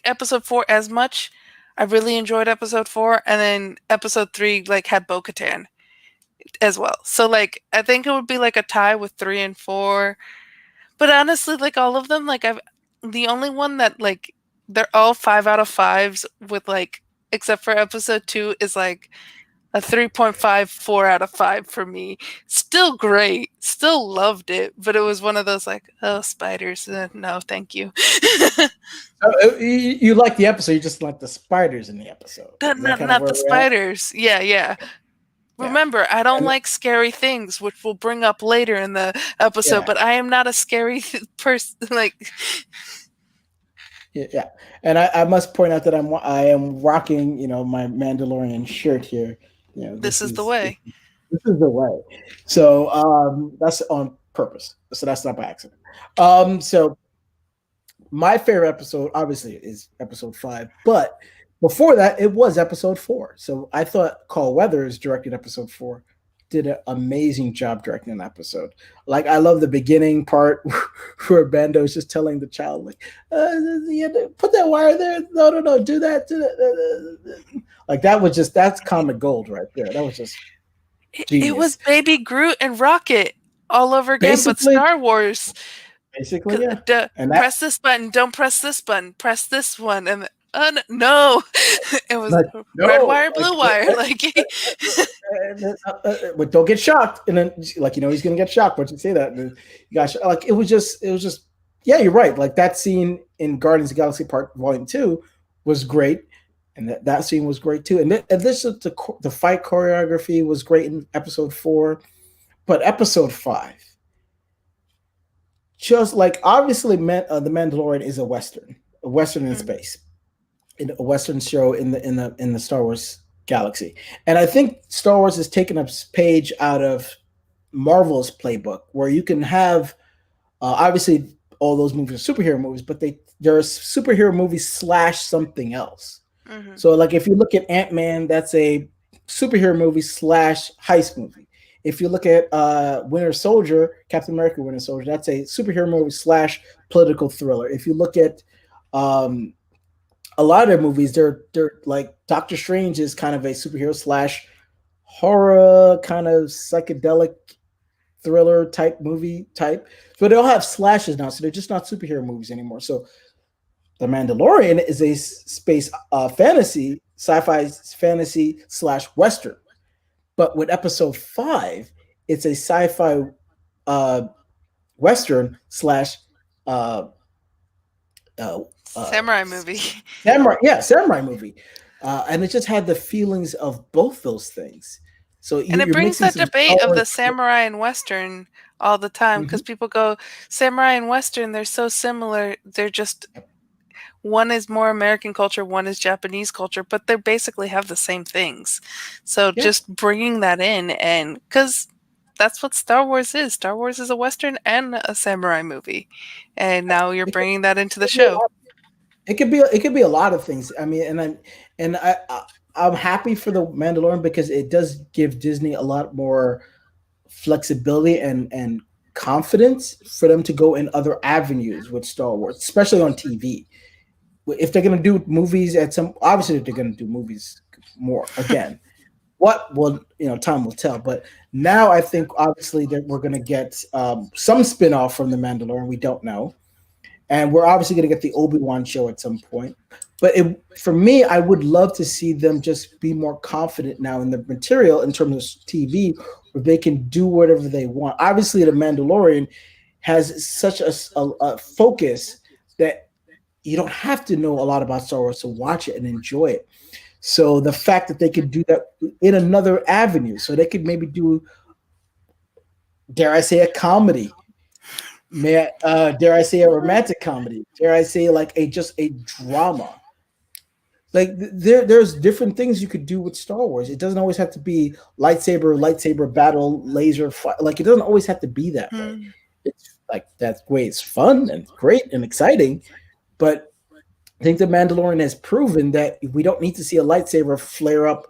Speaker 2: episode 4 as much, I really enjoyed episode 4, and then episode 3 like had Bo-Katan as well. So like I think it would be like a tie with 3 and 4. But honestly, like all of them, like the only one that like they're all 5 out of 5s with like except for episode 2 is like a 3.5, 4 out of 5 for me. Still great, still loved it, but it was one of those like, oh, spiders, no, thank you.
Speaker 1: You like the episode, you just like the spiders in the episode.
Speaker 2: Not the spiders. Yeah. Remember, I don't like scary things, which we'll bring up later in the episode, but I am not a scary person. Like,
Speaker 1: yeah. And I must point out that I am rocking, my Mandalorian shirt here.
Speaker 2: This is the way.
Speaker 1: This is the way. So that's on purpose. So that's not by accident. So my favorite episode, obviously, is episode 5, but before that, it was episode 4. So I thought Carl Weathers directed episode 4, did an amazing job directing an episode. Like I love the beginning part where Bando is just telling the child, like, put that wire there. No, no, no, do that, do that. Like that's comic gold right there. That was just
Speaker 2: It was
Speaker 1: genius.
Speaker 2: Baby Groot and Rocket all over again, but
Speaker 1: Basically,
Speaker 2: Star Wars.
Speaker 1: basically, yeah. And that
Speaker 2: Press this button, don't press this button, press this one, and no, it was
Speaker 1: like
Speaker 2: red
Speaker 1: no,
Speaker 2: wire, blue wire. Like,
Speaker 1: but don't get shocked. And then like he's gonna get shocked once you say that. And gosh, like it was just yeah, you're right. Like that scene in Guardians of the Galaxy Part Volume 2 was great. And that scene was great too. And this is the fight choreography was great in episode 4, but episode 5, just like obviously, the Mandalorian is a western in
Speaker 2: mm,
Speaker 1: space, in a western show in the Star Wars galaxy. And I think Star Wars has taken a page out of Marvel's playbook, where you can have obviously all those movies are superhero movies, but they're superhero movies slash something else.
Speaker 2: mhm.
Speaker 1: So like if you look at Ant-Man, that's a superhero movie slash heist movie. If you look at Winter Soldier, Captain America Winter Soldier, that's a superhero movie slash political thriller. If you look at um, a lot of their movies, they're like Doctor Strange is kind of a superhero slash horror kind of psychedelic thriller type movie type. But they all have slashes now, so they're just not superhero movies anymore. So the Mandalorian is a space fantasy, sci-fi fantasy slash western. But with episode 5, it's a sci-fi uh, western slash uh, uh, uh,
Speaker 2: Samurai movie.
Speaker 1: samurai movie, and it just had the feelings of both those things. So
Speaker 2: And it
Speaker 1: you're
Speaker 2: brings
Speaker 1: mixing
Speaker 2: that
Speaker 1: some Star
Speaker 2: debate of
Speaker 1: Wars.
Speaker 2: the samurai and western all the time
Speaker 1: Mhm.
Speaker 2: because people go samurai and western, they're so similar. They're just one is more American culture, one is Japanese culture, but they basically have the same things. So
Speaker 1: Yeah,
Speaker 2: just bringing that in, and because that's what Star Wars is. Star Wars is a western and a samurai movie, and now you're
Speaker 1: it could,
Speaker 2: bringing that into
Speaker 1: it
Speaker 2: the
Speaker 1: could be a
Speaker 2: show.
Speaker 1: lot. It could be a lot of things. I mean, I'm happy for the Mandalorian because it does give Disney a lot more flexibility and confidence for them to go in other avenues with Star Wars, especially on TV. If they're going to do movies at some, obviously they're going to do movies more again. What will time will tell. But now I think obviously that we're going to get some spinoff from the Mandalorian. We don't know, and we're obviously going to get the Obi-Wan show at some point. But for me, I would love to see them just be more confident now in the material in terms of TV, where they can do whatever they want. Obviously, the Mandalorian has such a focus that you don't have to know a lot about Star Wars to watch it and enjoy it. So the fact that they could do that in another avenue, so they could maybe do, dare I say, a comedy, dare I say, a romantic comedy, dare I say, like just a drama. Like there's different things you could do with Star Wars. It doesn't always have to be lightsaber battle, laser fight. Like it doesn't always have to be that way.
Speaker 2: Mm.
Speaker 1: It's like that way. It's fun and great and exciting, but I think the Mandalorian has proven that we don't need to see a lightsaber flare up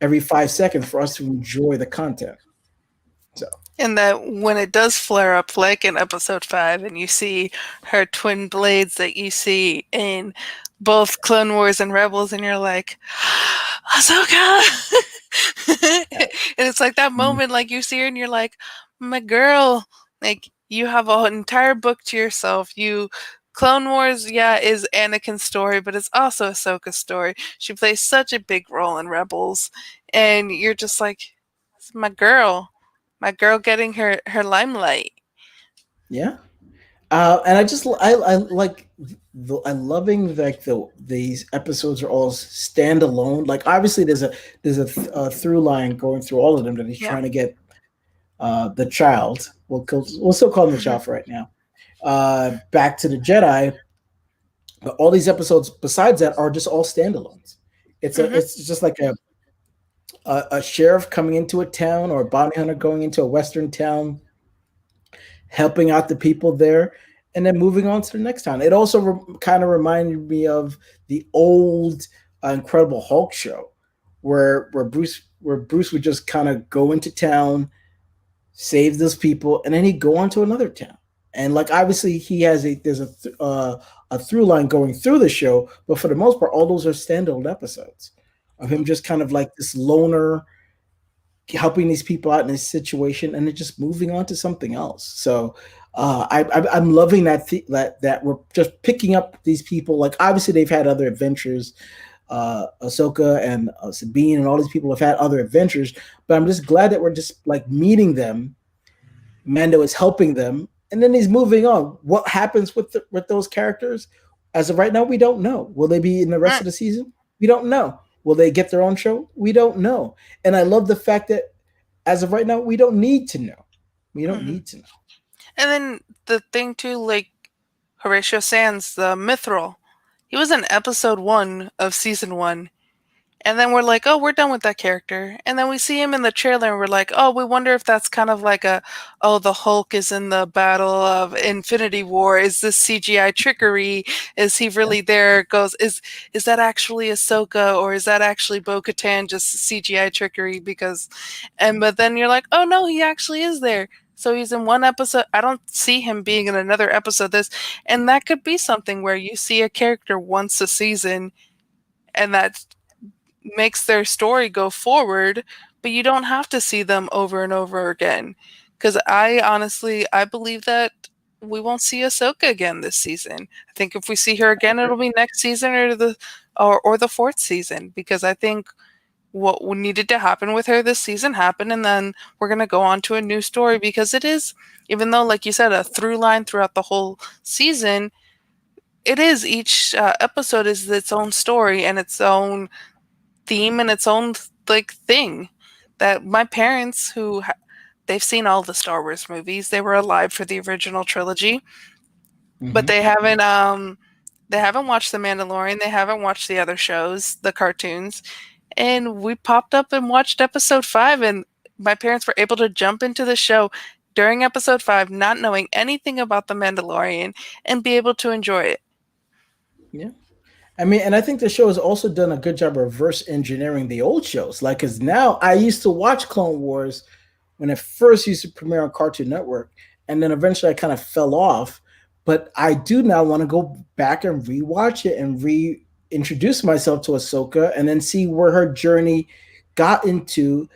Speaker 1: every 5 seconds for us to enjoy the content. So
Speaker 2: And that when it does flare up, like in episode 5, and you see her twin blades that you see in both Clone Wars and Rebels, and you're like, Ahsoka!
Speaker 1: yeah.
Speaker 2: And it's like that
Speaker 1: Mhm.
Speaker 2: moment, like you see her and you're like, my girl, like you have an entire book to yourself. Clone Wars, yeah, is Anakin's story, but it's also Ahsoka's story. She plays such a big role in Rebels, and you're just like, my girl getting her limelight.
Speaker 1: Yeah. And I like I'm loving like these episodes are all standalone. Like obviously there's a through line going through all of them that he's
Speaker 2: Yeah.
Speaker 1: trying to get the child. We'll still call him the
Speaker 2: Mhm.
Speaker 1: child for right now. Back to the Jedi. But all these episodes besides that are just all standalones.
Speaker 2: Mhm.
Speaker 1: It's just like a sheriff coming into a town or a bounty hunter going into a western town, helping out the people there, and then moving on to the next town. It also kind of reminded me of the old Incredible Hulk show, where Bruce would just kind of go into town, save those people, and then he'd go on to another town. And like obviously he has a through line going through the show, but for the most part, all those are standalone episodes of him just kind of like this loner helping these people out in this situation and then just moving on to something else. So I'm loving that we're just picking up these people. Like obviously they've had other adventures. Ahsoka and Sabine and all these people have had other adventures, but I'm just glad that we're just like meeting them. Mando is helping them, and then he's moving on. What happens with those characters? As of right now, we don't know. Will they be in the rest of the season? We don't know. Will they get their own show? We don't know. And I love the fact that as of right now, we don't need to know. We don't
Speaker 2: Mm-hmm.
Speaker 1: need to know.
Speaker 2: And then the thing too, like Horatio Sands, the Mithril, he was in episode 1 of season 1. And then we're like, oh, we're done with that character. And then we see him in the trailer and we're like, oh, we wonder if that's kind of like oh, the Hulk is in the battle of Infinity War. Is this CGI trickery? Is he really there? Is that actually Ahsoka or is that actually Bo-Katan just CGI trickery? But then you're like, oh no, he actually is there. So he's in one episode. I don't see him being in another episode. And that could be something where you see a character once a season and that makes their story go forward, but you don't have to see them over and over again. Because I believe that we won't see Ahsoka again this season. I think if we see her again, it'll be next season or the fourth season. Because I think what needed to happen with her this season happened, and then we're gonna go on to a new story. Because it is, even though, like you said, a through line throughout the whole season, it is each episode is its own story and its own theme and its own like thing that my parents they've seen all the Star Wars movies. They were alive for the original trilogy, but
Speaker 1: Mm-hmm.
Speaker 2: they haven't watched The Mandalorian, they haven't watched the other shows, the cartoons. And we popped up and watched episode 5 and my parents were able to jump into the show during episode 5 not knowing anything about The Mandalorian and be able to enjoy it.
Speaker 1: Yeah. I mean, and I think the show has also done a good job of reverse engineering the old shows. Like, because now I used to watch Clone Wars when it first used to premiere on Cartoon Network, and then eventually I kind of fell off. But I do now want to go back and rewatch it and reintroduce myself to Ahsoka, and then see where her journey got into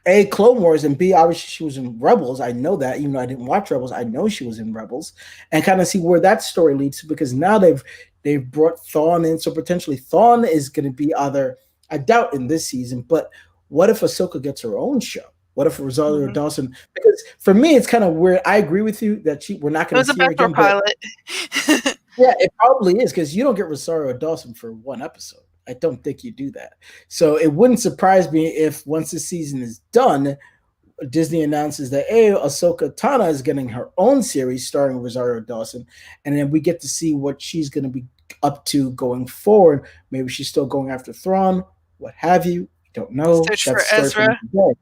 Speaker 1: a Clone Wars, and B obviously she was in Rebels. I know that even though I didn't watch Rebels, I know she was in Rebels, and kind of see where that story leads to, because now they've brought Thawne in, so potentially Thawne is going to be either, I doubt in this season, but what if Ahsoka gets her own show? What if Rosario
Speaker 2: Mhm.
Speaker 1: Dawson? Because for me, it's kind of weird. I agree with you that we're not
Speaker 2: It
Speaker 1: going to
Speaker 2: was a
Speaker 1: see her
Speaker 2: backdoor
Speaker 1: again, but
Speaker 2: pilot.
Speaker 1: yeah, it probably is because you don't get Rosario Dawson for one episode. I don't think you do that. So it wouldn't surprise me if once the season is done, Disney announces that Ahsoka Tano is getting her own series starring Rosario Dawson, and then we get to see what she's going to be up to going forward. Maybe she's still going after Thrawn, what have you. Don't know.
Speaker 2: Search for
Speaker 1: That's a story for
Speaker 2: Ezra.
Speaker 1: another day.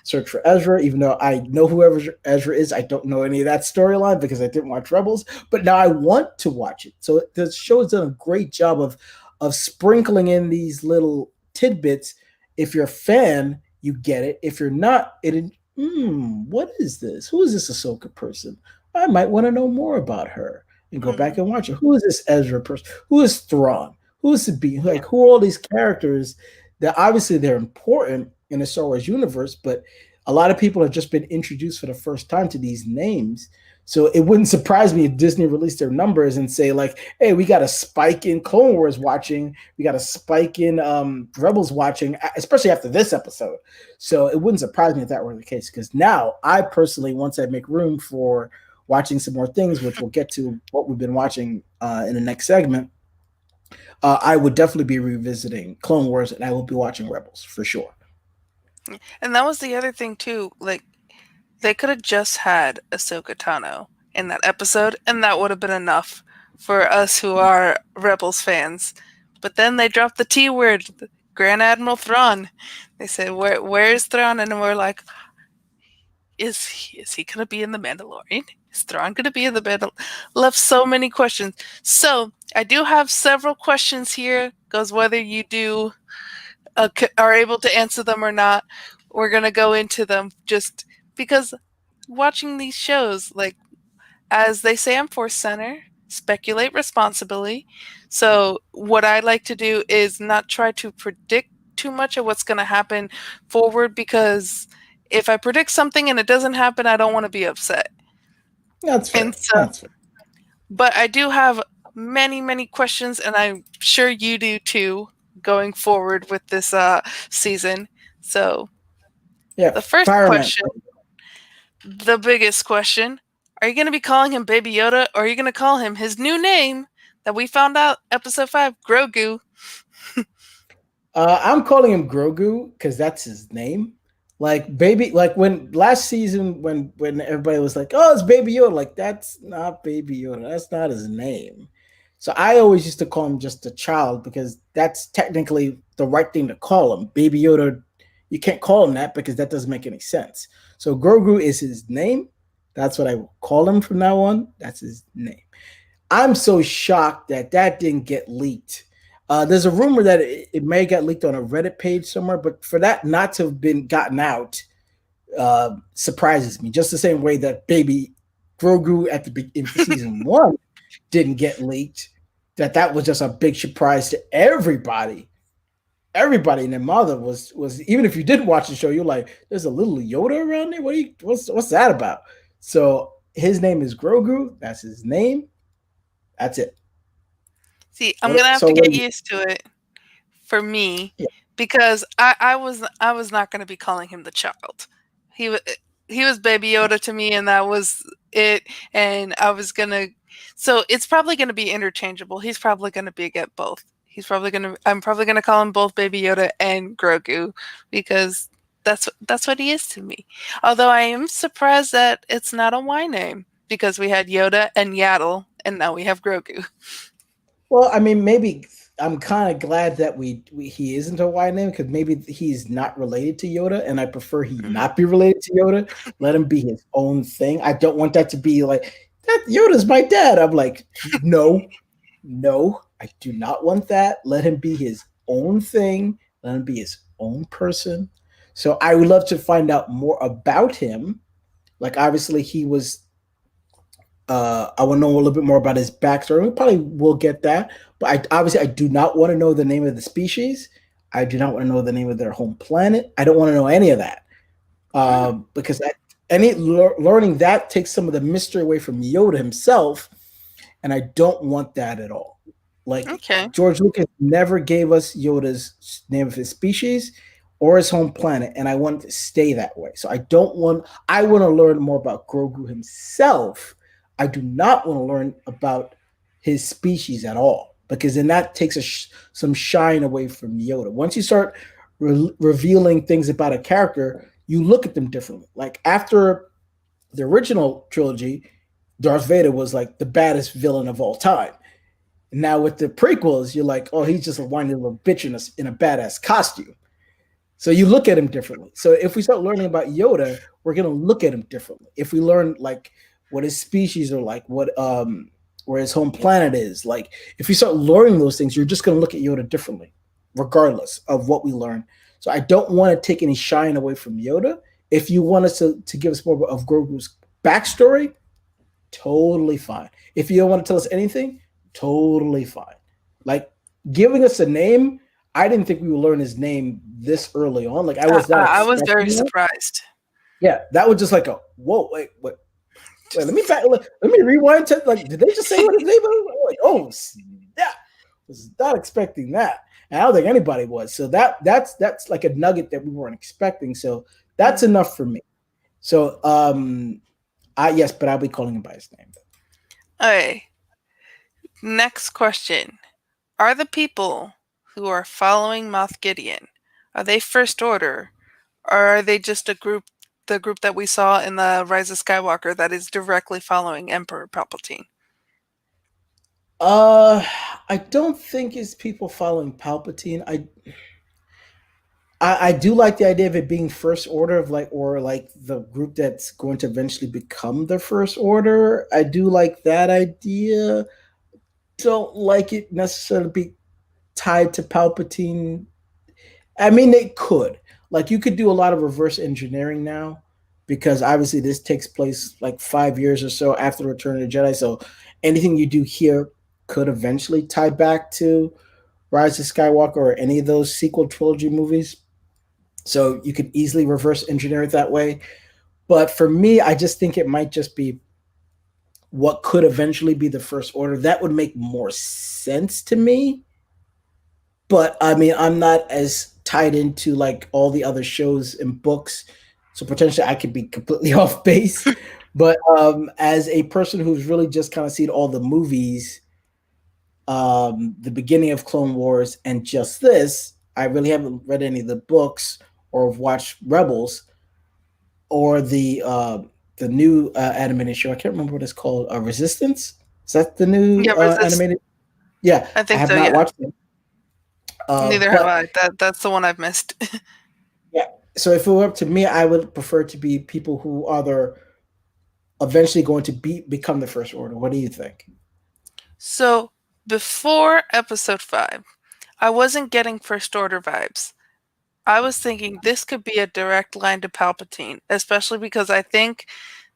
Speaker 1: Search for Ezra, even though I know whoever Ezra is, I don't know any of that storyline because I didn't watch Rebels, but now I want to watch it. So the show has done a great job of sprinkling in these little tidbits. If you're a fan, you get it. If you're not, what is this? Who is this Ahsoka person? I might want to know more about her and go back
Speaker 2: Mhm.
Speaker 1: and watch it. Who is this Ezra person? Who is Thrawn? Who is Sabine?
Speaker 2: Yeah.
Speaker 1: Like, who are all these characters that obviously they're important in the Star Wars universe, but a lot of people have just been introduced for the first time to these names. So it wouldn't surprise me if Disney released their numbers and say like, "Hey, we got a spike in Clone Wars watching, we got a spike in Rebels watching, especially after this episode." So it wouldn't surprise me if that were the case, because now I personally, once I make room for watching some more things, which we'll get to what we've been watching in the next segment, I would definitely be revisiting Clone Wars, and I will be watching Rebels for sure.
Speaker 2: And that was the other thing too. Like they could have just had Ahsoka Tano in that episode, and that would have been enough for us who are Rebels fans. But then they dropped the T word, Grand Admiral Thrawn. They said, "Where's Thrawn?" And we're like, Is he gonna be in the Mandalorian? Is Thrawn gonna be in the Mandalorian? Left so many questions. So I do have several questions here. Goes whether you do are able to answer them or not. We're gonna go into them just because watching these shows, like as they say on Force Center, speculate responsibly. So what I like to do is not try to predict too much of what's going to happen forward because if I predict something and it doesn't happen, I don't want to be upset.
Speaker 1: That's
Speaker 2: And
Speaker 1: fair.
Speaker 2: so,
Speaker 1: That's fair.
Speaker 2: but I do have many, many questions, and I'm sure you do too, going forward with this season. So
Speaker 1: Yeah,
Speaker 2: the first
Speaker 1: fireman.
Speaker 2: question, the biggest question, are you going to be calling him Baby Yoda, or are you going to call him his new name that we found out episode 5, Grogu?
Speaker 1: I'm calling him Grogu because that's his name. Like baby, like when last season when everybody was like, "Oh, it's Baby Yoda," like that's not Baby Yoda. That's not his name. So I always used to call him just a child because that's technically the right thing to call him. Baby Yoda, you can't call him that because that doesn't make any sense. So Grogu is his name. That's what I will call him from now on. That's his name. I'm so shocked that that didn't get leaked. There's a rumor that it may get leaked on a Reddit page somewhere, but for that not to have been gotten out surprises me. Just the same way that Baby Grogu at the in season one didn't get leaked. That was just a big surprise to everybody. Everybody and their mother was even if you didn't watch the show, you're like, there's a little Yoda around there. What's that about? So his name is Grogu. That's his name. That's it.
Speaker 2: See, I'm going to have
Speaker 1: So
Speaker 2: to
Speaker 1: what
Speaker 2: get
Speaker 1: do you?
Speaker 2: used to it for me
Speaker 1: Yeah.
Speaker 2: because I was not going to be calling him the child. He was he was Baby Yoda to me, and that was it. And I was gonna, so it's probably going to be interchangeable. He's probably going to be get both. He's probably going to. I'm probably going to call him both Baby Yoda and Grogu because that's what he is to me. Although I am surprised that it's not a Y name because we had Yoda and Yaddle, and now we have Grogu.
Speaker 1: Well, I mean, maybe I'm kind of glad that we he isn't a Y name because maybe he's not related to Yoda, and I prefer he
Speaker 2: Mhm.
Speaker 1: not be related to Yoda. Let him be his own thing. I don't want that to be like that. Yoda's my dad. I'm like, no, no, I do not want that. Let him be his own thing. Let him be his own person. So I would love to find out more about him. Like obviously he was I want to know a little bit more about his backstory. We probably will get that, but I do not want to know the name of the species. I do not want to know the name of their home planet. I don't want to know any of that
Speaker 2: Mm,
Speaker 1: because learning that takes some of the mystery away from Yoda himself, and I don't want that at all. Like
Speaker 2: okay.
Speaker 1: George Lucas never gave us Yoda's name of his species or his home planet, and I want it to stay that way. So I don't want. I want to learn more about Grogu himself. I do not want to learn about his species at all because then that takes some shine away from Yoda. Once you start revealing things about a character, you look at them differently. Like after the original trilogy, Darth Vader was like the baddest villain of all time. Now with the prequels, you're like, oh, he's just a whiny little bitch in a badass costume. So you look at him differently. So if we start learning about Yoda, we're gonna look at him differently. If we learn like what his species are like, what where his home planet is, like if you start learning those things, you're just gonna look at Yoda differently, regardless of what we learn. So I don't want to take any shine away from Yoda. If you want us to give us more of Grogu's backstory, totally fine. If you don't want to tell us anything, totally fine. Like giving us a name, I didn't think we would learn his name this early on. Like I
Speaker 2: I,
Speaker 1: was not
Speaker 2: I was very
Speaker 1: expecting that.
Speaker 2: surprised.
Speaker 1: Yeah, that was just like a whoa, wait, what? Wait, let me back. Let me rewind to like. Did they just say what his name was? Like, oh, yeah, was not expecting that. And I don't think anybody was. So that's like a nugget that we weren't expecting. So that's
Speaker 2: Mm.
Speaker 1: enough for me. So I yes, but I'll be calling him by his name.
Speaker 2: Okay, next question. Are the people who are following Moff Gideon, are they First Order, or are they just the group that we saw in the Rise of Skywalker that is directly following Emperor Palpatine?
Speaker 1: Uh, I don't think it's people following Palpatine. I do like the idea of it being first order of like or like the group that's going to eventually become the first order. I do like that idea. Don't like it necessarily be tied to Palpatine. I mean, they could. Like, you could do a lot of reverse engineering now because obviously this takes place like 5 years or so after the Return of the Jedi. So anything you do here could eventually tie back to Rise of Skywalker or any of those sequel trilogy movies. So you could easily reverse engineer it that way. But for me, I just think it might just be what could eventually be the First Order. That would make more sense to me. But I mean, I'm not as tied into like all the other shows and books, so potentially I could be completely off base. But as a person who's really just kind of seen all the movies, the beginning of Clone Wars, and just this, I really haven't read any of the books or watched Rebels or the new animated show. I can't remember what it's called. Resistance. Is that the new
Speaker 2: Yeah, resist.
Speaker 1: animated? Yeah,
Speaker 2: I
Speaker 1: I
Speaker 2: think
Speaker 1: have
Speaker 2: so.
Speaker 1: not
Speaker 2: Yeah.
Speaker 1: watched it.
Speaker 2: Neither have
Speaker 1: But
Speaker 2: I. That's the one I've missed.
Speaker 1: yeah, so if it were up to me, I would prefer to be people who are the eventually going to become the First Order. What do you think?
Speaker 2: So before episode 5, I wasn't getting First Order vibes. I was thinking this could be a direct line to Palpatine, especially because I think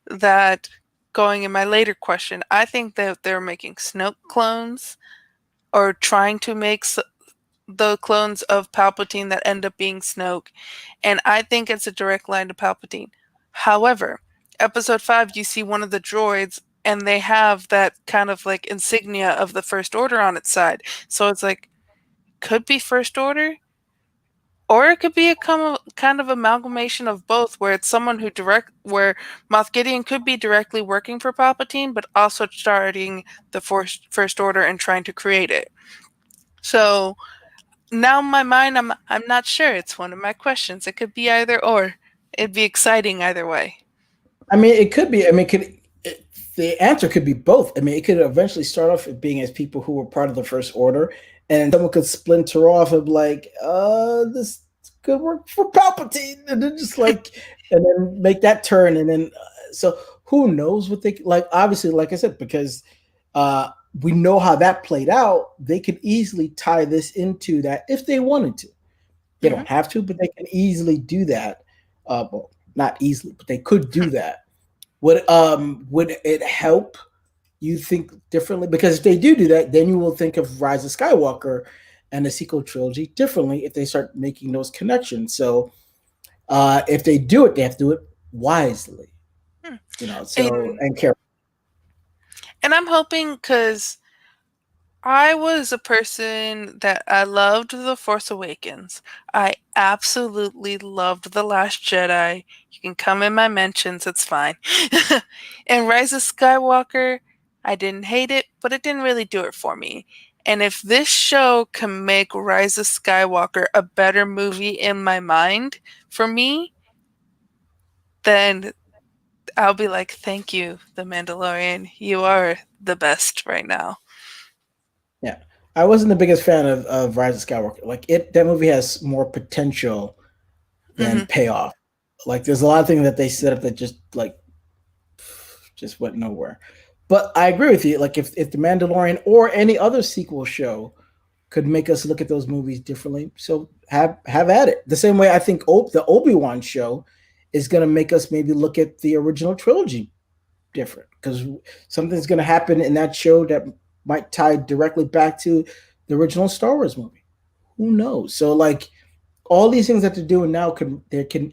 Speaker 2: that going in my later question, I think that they're making Snoke clones or trying to make the clones of Palpatine that end up being Snoke, and I think it's a direct line to Palpatine. However, episode 5, you see one of the droids and they have that kind of like insignia of the First Order on its side. So it's like, could be First Order, or it could be a kind of amalgamation of both, where it's someone where Moff Gideon could be directly working for Palpatine, but also starting the First Order and trying to create it. So now in my mind, I'm not sure. It's one of my questions. It could be either or. It'd be exciting either way.
Speaker 1: I mean, it could be. I mean, the answer could be both. I mean, it could eventually start off as being as people who were part of the First Order, and someone could splinter off of like, this could work for Palpatine, and then just like, and then make that turn, and then so who knows what they like? Obviously, like I said, because uh, we know how that played out, they could easily tie this into that if they wanted to. They
Speaker 2: Hmm.
Speaker 1: don't have to, but they can easily do that. Well, not easily, but they could do that. Would it help you think differently? Because if they do that, then you will think of Rise of Skywalker and the sequel trilogy differently if they start making those connections. So if they do it, they have to do it wisely,
Speaker 2: Hmm.
Speaker 1: you know. So
Speaker 2: And
Speaker 1: and carefully.
Speaker 2: and I'm hoping because I was a person that I loved The Force Awakens. I absolutely loved The Last Jedi. You can come in my mentions, it's fine. And Rise of Skywalker, I didn't hate it, but it didn't really do it for me. And if this show can make Rise of Skywalker a better movie in my mind for me, then I'll be like, thank you, The Mandalorian. You are the best right now.
Speaker 1: Yeah, I wasn't the biggest fan of Rise of Skywalker. Like that movie has more potential than
Speaker 2: Hmm.
Speaker 1: payoff. Like there's a lot of things that they set up that just went nowhere. But I agree with you. Like if the Mandalorian or any other sequel show could make us look at those movies differently, so have at it. The same way I think the Obi-Wan show is going to make us maybe look at the original trilogy different because something's going to happen in that show that might tie directly back to the original Star Wars movie. Who knows? So like all these things that they're doing now can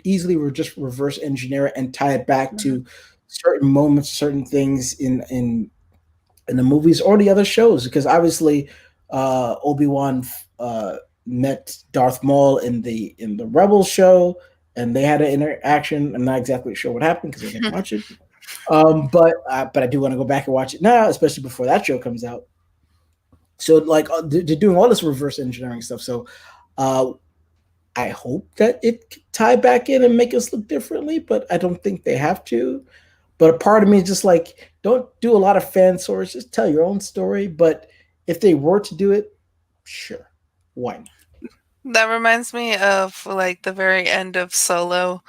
Speaker 1: easily just reverse engineer it and tie it back
Speaker 2: Hmm.
Speaker 1: to certain moments, certain things in the movies or the other shows. Because obviously, Obi Wan met Darth Maul in the Rebels show, and they had an interaction. I'm not exactly sure what happened because I didn't watch it. But I do want to go back and watch it now, especially before that show comes out. So like they're doing all this reverse engineering stuff. So uh, I hope that it can tie back in and make us look differently, but I don't think they have to. But a part of me is just like, don't do a lot of fan stories, just tell your own story. But if they were to do it, sure, why not?
Speaker 2: That reminds me of like the very end of Solo,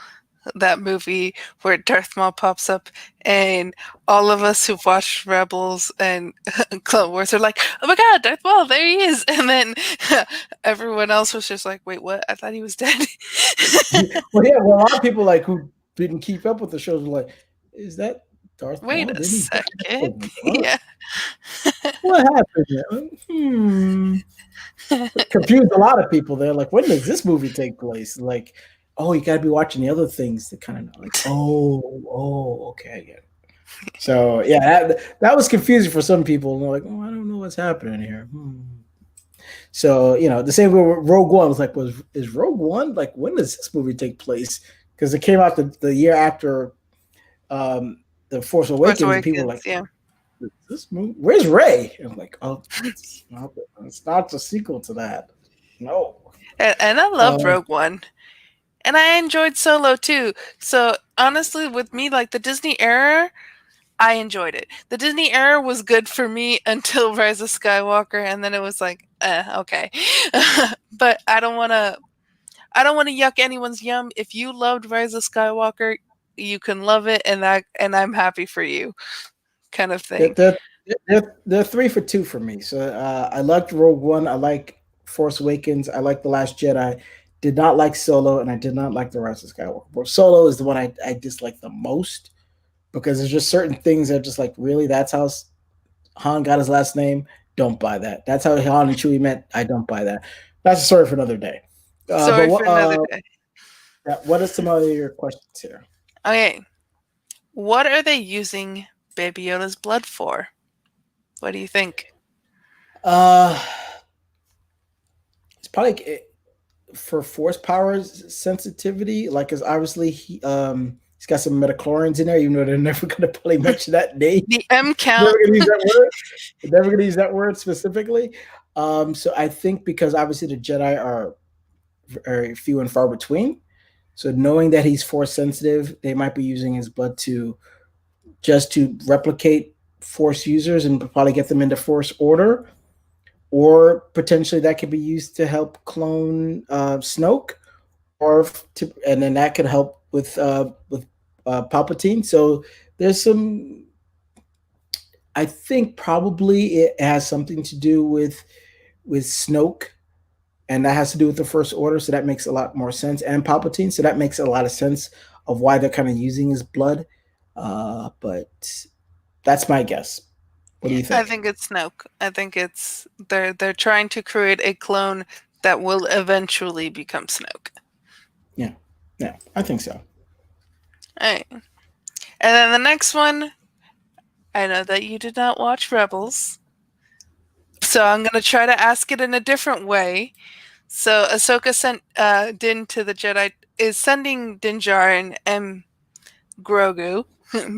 Speaker 2: that movie where Darth Maul pops up, and all of us who've watched Rebels and Clone Wars are like, "Oh my God, Darth Maul, there he is!" And then everyone else was just like, "Wait, what? I thought he was dead."
Speaker 1: Well, yeah, well, a lot of people like who didn't keep up with the shows were like, "Is that Darth
Speaker 2: Wait
Speaker 1: Maul?
Speaker 2: a
Speaker 1: Didn't he die?"
Speaker 2: second.
Speaker 1: Like, what?
Speaker 2: Yeah.
Speaker 1: What happened there? Confused a lot of people. They're like, when does this movie take place? Like, oh, you got to be watching the other things to kind of know. Like, okay, I get it. So yeah, that was confusing for some people. And they're like, oh, I don't know what's happening here. So the same way with Rogue One was like, is Rogue One like when does this movie take place? Because it came out the year after the Force
Speaker 2: Force
Speaker 1: Awakens, and people were
Speaker 2: Awakens,
Speaker 1: like,
Speaker 2: yeah.
Speaker 1: this movie, where's Ray? And I'm like, oh, it's not the sequel to that. No.
Speaker 2: And I
Speaker 1: Uh,
Speaker 2: love Rogue One. And I enjoyed Solo too. So honestly, with me, like the Disney era, I enjoyed it. The Disney era was good for me until Rise of Skywalker, and then it was like, okay. But I don't wanna yuck anyone's yum. If you loved Rise of Skywalker, you can love it, and I'm happy for you, kind of
Speaker 1: they're,
Speaker 2: thing.
Speaker 1: they're, they're 3 for 2 for me. So I liked Rogue One. I like Force Awakens. I like The Last Jedi. Did not like Solo, and I did not like The Rise of Skywalker. But Solo is the one I dislike the most because there's just certain things that are just like, really, that's how Han got his last name? Don't buy that. That's how Han and Chewie met? I don't buy that. That's a story for another day. But
Speaker 2: Sorry for another day.
Speaker 1: what are some of your questions here?
Speaker 2: Okay, what are they using Baby Yoda's blood for? What do you think?
Speaker 1: Uh, it's probably for force powers sensitivity. Like, because obviously he's got some metachlorians in there, even though they're never going to probably mention that name.
Speaker 2: The M
Speaker 1: Never
Speaker 2: count.
Speaker 1: going to use that word. Never going to use that word specifically. So I think because obviously the Jedi are few and far between. So knowing that he's force sensitive, they might be using his blood to replicate force users and probably get them into force order, or potentially that could be used to help clone Snoke, and then that could help with Palpatine. So there's some. I think probably it has something to do with Snoke, and that has to do with the First Order. So that makes a lot more sense, and Palpatine. So that makes a lot of sense of why they're kind of using his blood. But that's my guess. What do you
Speaker 2: I
Speaker 1: think?
Speaker 2: think it's Snoke. I think it's they're trying to create a clone that will eventually become Snoke.
Speaker 1: Yeah, yeah, I think so.
Speaker 2: Alright. And then the next one, I know that you did not watch Rebels, so I'm gonna try to ask it in a different way. So Ahsoka sent Din to the Jedi is sending Din Djarin and Grogu,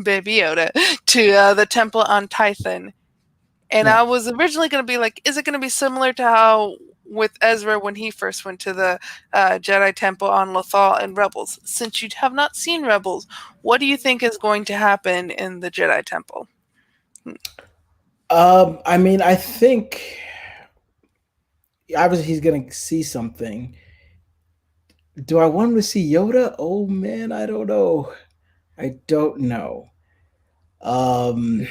Speaker 2: Baby Yoda, to the temple on Tython. And
Speaker 1: Yeah.
Speaker 2: I was originally going to be like, is it going to be similar to how with Ezra when he first went to the Jedi Temple on Lothal and Rebels? Since you have not seen Rebels, what do you think is going to happen in the Jedi Temple?
Speaker 1: I mean, I think obviously he's gonna see something. Do I want him to see Yoda? Oh man, I don't know. I don't know. Um,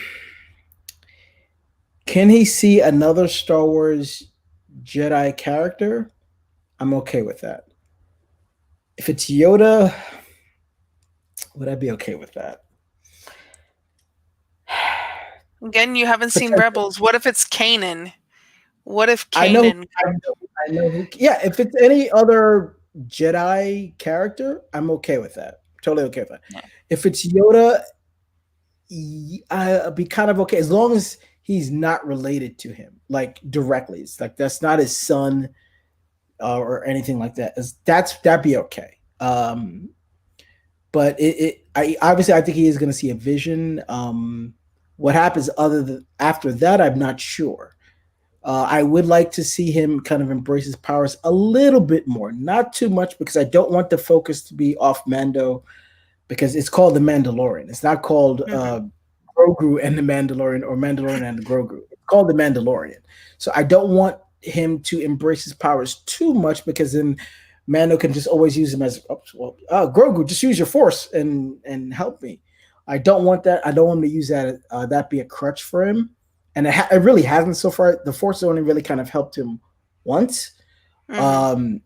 Speaker 1: can he see another Star Wars Jedi character? I'm okay with that. If it's Yoda, would I be okay with that?
Speaker 2: Again, you haven't seen
Speaker 1: Potential.
Speaker 2: Rebels. What if it's Kanan? What if
Speaker 1: I know.
Speaker 2: Kanan
Speaker 1: I
Speaker 2: comes?
Speaker 1: know. I know. Yeah, if it's any other Jedi character, I'm okay with that. Totally okay with that.
Speaker 2: Yeah.
Speaker 1: If it's Yoda, I'd be kind of okay as long as he's not related to him, like directly. It's like that's not his son or anything like that. That'd be okay. But I obviously I think he is going to see a vision. What happens other than after that, I'm not sure. I would like to see him kind of embrace his powers a little bit more, not too much, because I don't want the focus to be off Mando, because it's called the Mandalorian. It's not called
Speaker 2: Mhm.
Speaker 1: Grogu and the Mandalorian or Mandalorian and the Grogu. It's called the Mandalorian. So I don't want him to embrace his powers too much, because then Mando can just always use him as, oh, well, Grogu, just use your force and help me. I don't want that. I don't want him to use that be a crutch for him, and it really hasn't so far. The force only really kind of helped him once,
Speaker 2: Hmm.
Speaker 1: um,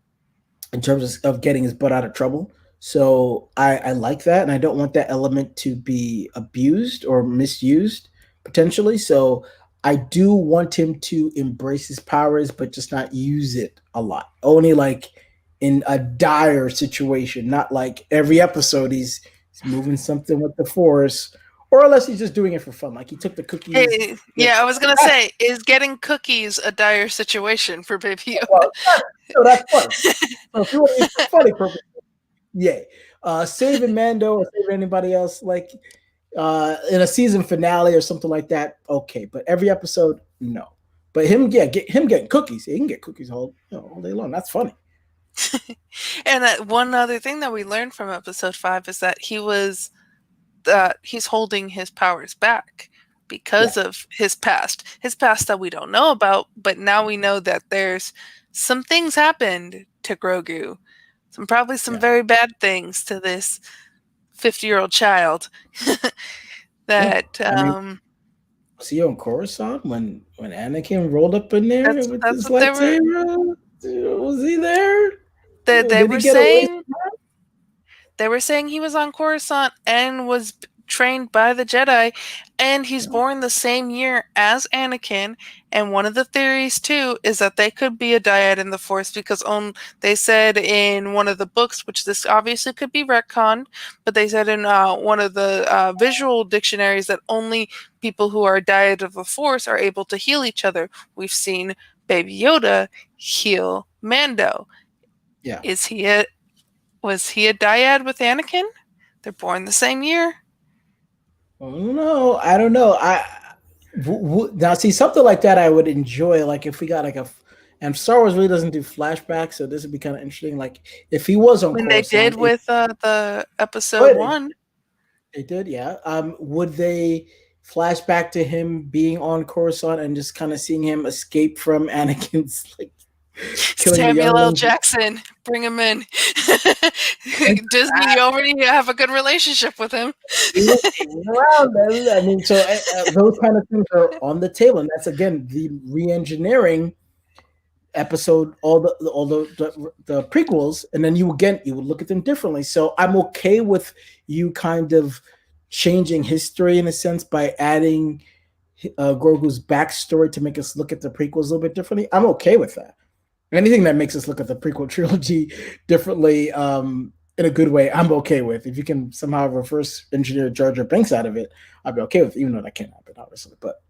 Speaker 1: in terms of getting his butt out of trouble. So I like that, and I don't want that element to be abused or misused potentially. So I do want him to embrace his powers, but just not use it a lot. Only like in a dire situation, not like every episode he's moving something with the force, or unless he's just doing it for fun. Like he took the cookies.
Speaker 2: Hey, yeah, I was gonna say, is getting cookies a dire situation for Baby Yoda?
Speaker 1: Well, that's funny. So if you want to use it for funny purposes, yay. Saving Mando or saving anybody else, like in a season finale or something like that, okay. But every episode, no. But him getting cookies. He can get cookies all day long. That's funny.
Speaker 2: And one other thing that we learned from episode 5 is that he's holding his powers back
Speaker 1: Yeah,
Speaker 2: because of his past that we don't know about, but now we know that there's some things happened to Grogu, probably some
Speaker 1: yeah,
Speaker 2: very bad things to this 50-year-old child
Speaker 1: yeah.
Speaker 2: that
Speaker 1: I mean, was he on Coruscant when Anakin rolled up in there with
Speaker 2: that's
Speaker 1: his
Speaker 2: what they were
Speaker 1: lightsaber? Was he there?
Speaker 2: they
Speaker 1: Did he
Speaker 2: were
Speaker 1: get away?
Speaker 2: saying. They were saying he was on Coruscant and was trained by the Jedi, and he's
Speaker 1: No.
Speaker 2: born the same year as Anakin. And one of the theories too is that they could be a dyad in the Force because they said in one of the books, which this obviously could be retconned, but they said in one of the visual dictionaries that only people who are a dyad of the Force are able to heal each other. We've seen Baby Yoda heal Mando.
Speaker 1: Yeah.
Speaker 2: Is he a Was he a dyad with Anakin? They're born the same year.
Speaker 1: No, I don't know. Now see something like that I would enjoy. Like if we got like and Star Wars really doesn't do flashbacks, so this would be kind of interesting. Like if he was on
Speaker 2: When they did
Speaker 1: Coruscant,
Speaker 2: with the episode
Speaker 1: but
Speaker 2: one,
Speaker 1: they did, yeah. Would they flash back to him being on Coruscant and just kind of seeing him escape from Anakin's like killing the
Speaker 2: Samuel L.
Speaker 1: younglings?
Speaker 2: Jackson, bring him in. Disney, you already have a good relationship with him.
Speaker 1: He was around then. I mean, so those kind of things are on the table, and that's again the re-engineering episode, all the prequels, and then you would look at them differently. So I'm okay with you kind of changing history in a sense by adding Grogu's backstory to make us look at the prequels a little bit differently. I'm okay with that. Anything that makes us look at the prequel trilogy differently, in a good way, I'm okay with. If you can somehow reverse engineer Jar Jar Binks out of it, I'll be okay with it, even though that can't happen, obviously. But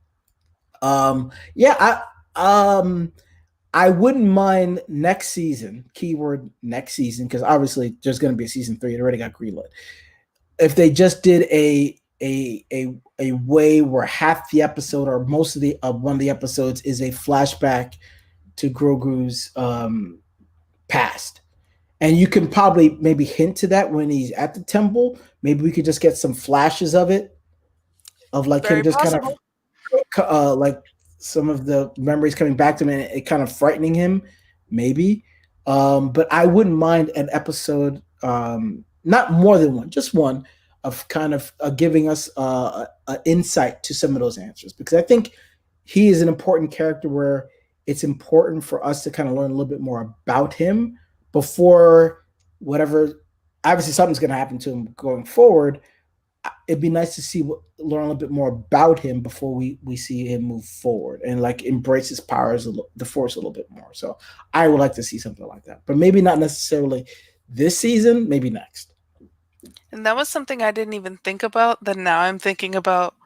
Speaker 1: yeah, I wouldn't mind next season, keyword next season, because obviously there's going to be a season 3. It already got greenlit. If they just did a way where half the episode or most of the one of the episodes is a flashback to Grogu's past, and you can probably maybe hint to that when he's at the temple. Maybe we could just get some flashes of it, of like him
Speaker 2: Very
Speaker 1: just kind of
Speaker 2: possible.
Speaker 1: like some of the memories coming back to him and it kind of frightening him, maybe. But I wouldn't mind an episode, not more than one, just one, of kind of giving us insight to some of those answers, because I think he is an important character where it's important for us to kind of learn a little bit more about him before whatever. Obviously, something's going to happen to him going forward. It'd be nice to learn a little bit more about him before we see him move forward and like embrace his powers, the force a little bit more. So I would like to see something like that, but maybe not necessarily this season, maybe next.
Speaker 2: And that was something I didn't even think about that now I'm thinking about.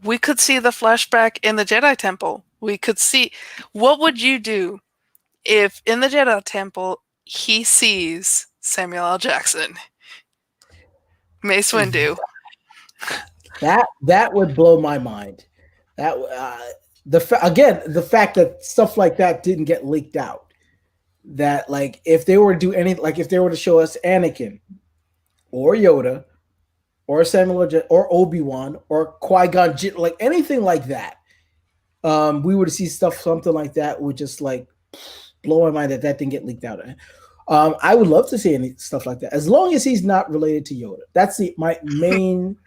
Speaker 2: We could see the flashback in the Jedi Temple. We could see, what would you do if in the Jedi Temple he sees Samuel L. Jackson, Mace Windu?
Speaker 1: That would blow my mind. That again, the fact that stuff like that didn't get leaked out. That like if they were to do any, like if they were to show us Anakin or Yoda or Samuel or Obi-Wan or Qui-Gon, like anything like that, We were to see stuff, something like that, would just like blow my mind that that didn't get leaked out. I would love to see any stuff like that, as long as he's not related to Yoda. That's my main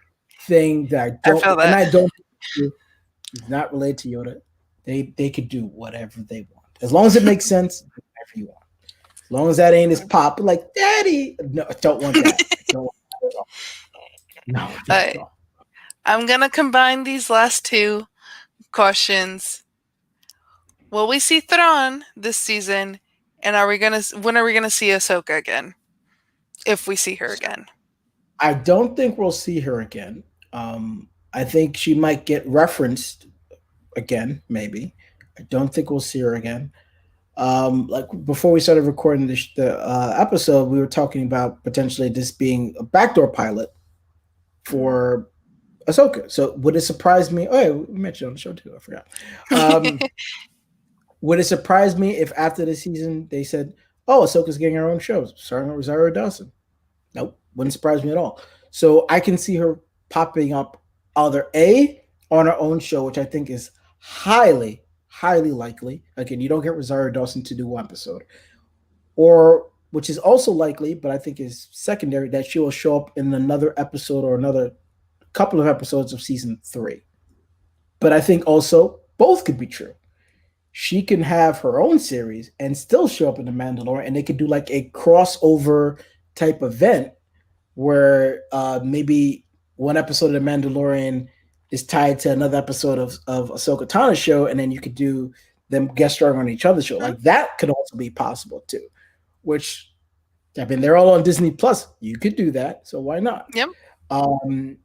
Speaker 1: thing that I
Speaker 2: I
Speaker 1: don't,
Speaker 2: feel
Speaker 1: and
Speaker 2: that.
Speaker 1: I don't. He's not related to Yoda. They could do whatever they want, as long as it makes sense. Do whatever you want, as long as that ain't his pop. Like, Daddy, no, I don't want that. I don't want that at all. No, not at
Speaker 2: Uh,
Speaker 1: all.
Speaker 2: I'm gonna combine these last two questions. Will we see Thrawn this season? And when are we gonna see Ahsoka again? If we see her again.
Speaker 1: I don't think we'll see her again. I think she might get referenced again, maybe. I don't think we'll see her again. Like before we started recording the episode, we were talking about potentially this being a backdoor pilot for Ahsoka. So would it surprise me? Oh, yeah, we mentioned it on the show too. I forgot. Um, would it surprise me if after the season they said, "Oh, Ahsoka's getting her own show, starring with Rosario Dawson"? Nope, wouldn't surprise me at all. So I can see her popping up either A on her own show, which I think is highly, highly likely. Again, you don't get Rosario Dawson to do one episode, or which is also likely, but I think is secondary, that she will show up in another episode or another couple of episodes of season 3. But I think also both could be true. She can have her own series and still show up in the Mandalorian, and they could do like a crossover type event where maybe one episode of the Mandalorian is tied to another episode of Ahsoka Tano's show, and then you could do them guest starring on each other's show. Like that could also be possible too. Which, I mean, they're all on Disney Plus. You could do that, so why not?
Speaker 2: Yep.
Speaker 1: Um,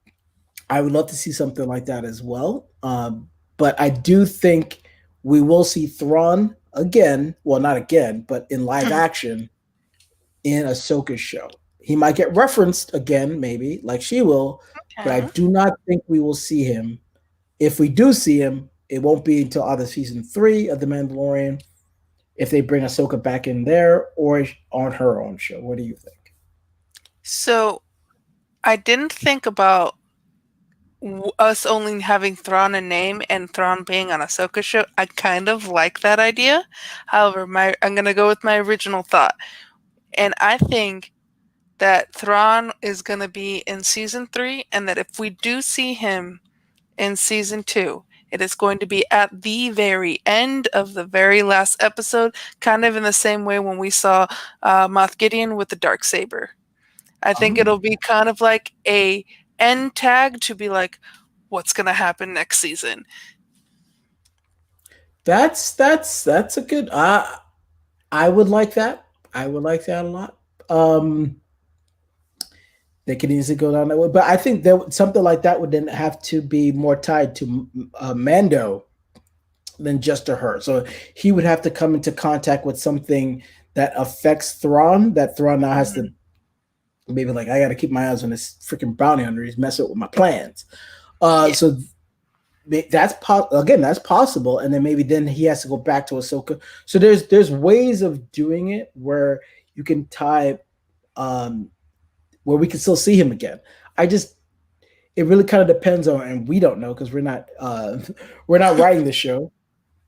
Speaker 1: I would love to see something like that as well. But I do think we will see Thrawn again. Well, not again, but in live action in Ahsoka's show. He might get referenced again, maybe, like she will, but I
Speaker 2: Okay.
Speaker 1: do not think we will see him. If we do see him, it won't be until either season 3 of The Mandalorian, if they bring Ahsoka back in there, or on her own show. What do you think?
Speaker 2: So I didn't think about us only having Thrawn a name and Thrawn being on Ahsoka show. I kind of like that idea. However, I'm gonna go with my original thought, and I think that Thrawn is gonna be in season 3, and that if we do see him in season 2, it is going to be at the very end of the very last episode, kind of in the same way when we saw Moff Gideon with the dark saber. I think
Speaker 1: Oh,
Speaker 2: it'll be kind of like a end tag to be like, what's going to happen next season?
Speaker 1: that's a good. I would like that. I would like that a lot. Um, they could easily go down that way, but I think that something like that would then have to be more tied to Mando than just to her. So he would have to come into contact with something that affects Thrawn. That Thrawn now has to
Speaker 2: Mhm.
Speaker 1: maybe like, I got to keep my eyes on this freaking bounty hunter. He's messing with my plans.
Speaker 2: Yeah.
Speaker 1: So again, that's possible, and then maybe then he has to go back to Ahsoka. So there's ways of doing it where you can tie, um, where we can still see him again. I just It really kind of depends on, and we don't know because we're not writing the show,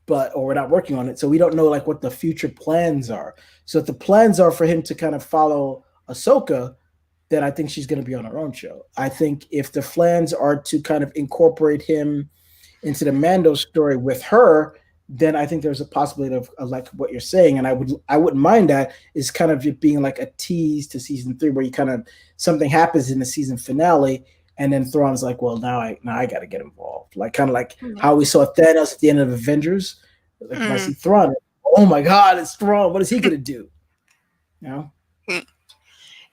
Speaker 1: but or we're not working on it, so we don't know like what the future plans are. So if the plans are for him to kind of follow Ahsoka, then I think she's going to be on her own show. I think if the plans are to kind of incorporate him into the Mando story with her, then I think there's a possibility of like what you're saying, and I wouldn't mind that. Is kind of it being like a tease to season 3, where you kind of something happens in the season finale, and then Thrawn's like, well, now I got to get involved, like kind of like
Speaker 2: Yeah.
Speaker 1: how we saw Thanos at the end of Avengers. Like if I see
Speaker 2: Mm.
Speaker 1: Thrawn, oh my God, it's Thrawn. What is he gonna do? You know?
Speaker 2: Mm.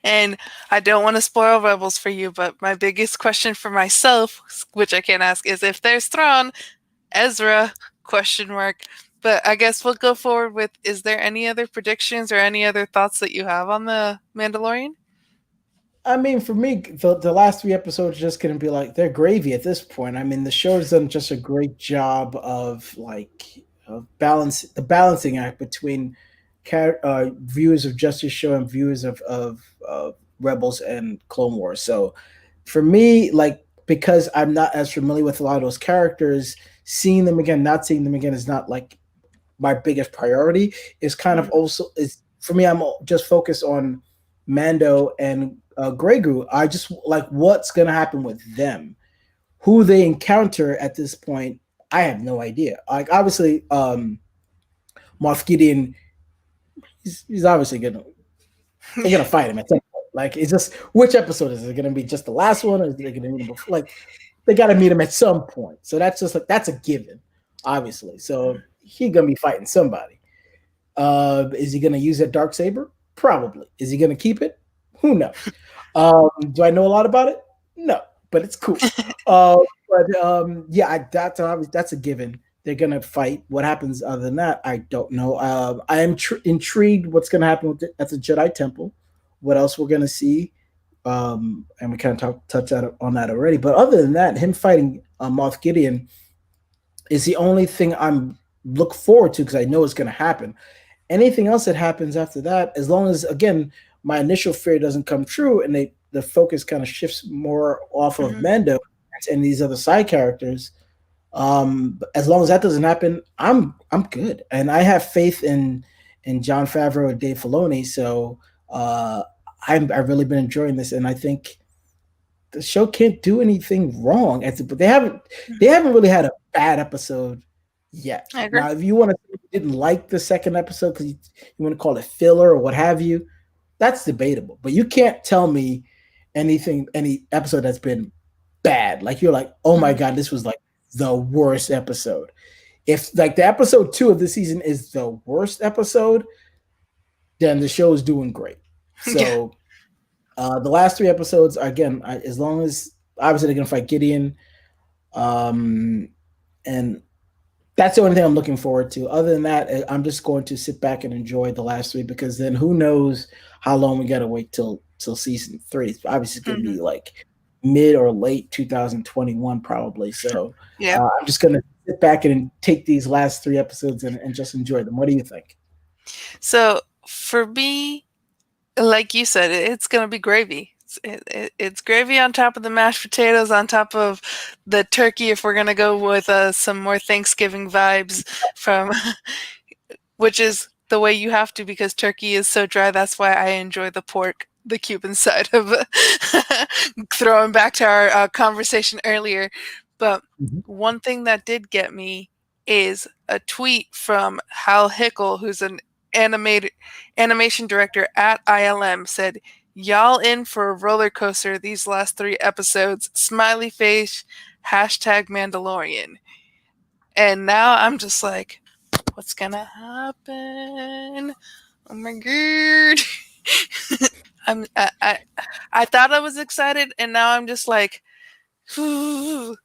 Speaker 2: And I don't want to spoil Rebels for you, but my biggest question for myself, which I can't ask, is if there's Thrawn, Ezra, question mark. But I guess we'll go forward with, is there any other predictions or any other thoughts that you have on the Mandalorian?
Speaker 1: I mean, for me, the last 3 episodes are just gonna be like they're gravy at this point. I mean, the show's done just a great job of like of the balancing act between viewers of Justice Show and viewers of Rebels and Clone Wars. So for me, like because I'm not as familiar with a lot of those characters, seeing them again, not seeing them again is not like my biggest priority. Is kind of
Speaker 2: Mhm.
Speaker 1: also is for me. I'm just focused on Mando and Grey Goo. I just like what's gonna happen with them, who they encounter at this point. I have no idea. Like obviously, Moff Gideon, he's obviously gonna they're
Speaker 2: Yeah.
Speaker 1: gonna fight him at some point. Like it's just which episode is it gonna be? Just the last one, or is they gonna meet him before? Like they got to meet him at some point. So that's just like that's a given, obviously. So he's gonna be fighting somebody. Is he gonna use that dark saber? Probably. Is he gonna keep it? Who knows? Do I know a lot about it? No, but it's cool. Uh, but yeah, that's a given. They're gonna fight. What happens other than that, I don't know. I am intrigued. What's gonna happen at the Jedi Temple? What else we're gonna see? And we kind of touched on that already. But other than that, him fighting Moff Gideon is the only thing I'm look forward to because I know it's gonna happen. Anything else that happens after that, as long as again my initial fear doesn't come true and the focus kind of shifts more off of
Speaker 2: Mhm.
Speaker 1: Mando and these other side characters, as long as that doesn't happen, I'm good, and I have faith in John Favreau and Dave Filoni. So uh, I've really been enjoying this, and I think the show can't do anything wrong. But they haven't really had a bad episode yet.
Speaker 2: I agree.
Speaker 1: Now, if you want to say you didn't like the second episode because you want to call it filler or what have you, that's debatable. But you can't tell me any episode that's been bad. Like you're like, oh my
Speaker 2: Mhm.
Speaker 1: god, this was like the worst episode. If like the episode 2 of the season is the worst episode, then the show is doing great.
Speaker 2: Yeah.
Speaker 1: So the last 3 episodes, again, as long as obviously they're gonna fight Gideon, um, and that's the only thing I'm looking forward to. Other than that, I'm just going to sit back and enjoy the last 3 because then who knows how long we gotta wait till season 3. It's obviously gonna
Speaker 2: Mhm.
Speaker 1: be like mid or late 2021 probably. So
Speaker 2: Yeah.
Speaker 1: I'm just gonna sit back and take these last 3 episodes and just enjoy them. What do you think?
Speaker 2: So for me, like you said, it's gonna be gravy. It's gravy on top of the mashed potatoes, on top of the turkey. If we're gonna go with some more Thanksgiving vibes from, which is the way you have to because turkey is so dry. That's why I enjoy the pork, the Cuban side of throwing back to our conversation earlier. But
Speaker 1: Mhm.
Speaker 2: one thing that did get me is a tweet from Hal Hickel, who's an animated animation director at ILM, said, "Y'all in for a roller coaster these last 3 episodes." Smiley face, hashtag Mandalorian. And now I'm just like, what's gonna happen? Oh my god! I'm I thought I was excited, and now I'm just like, ooh.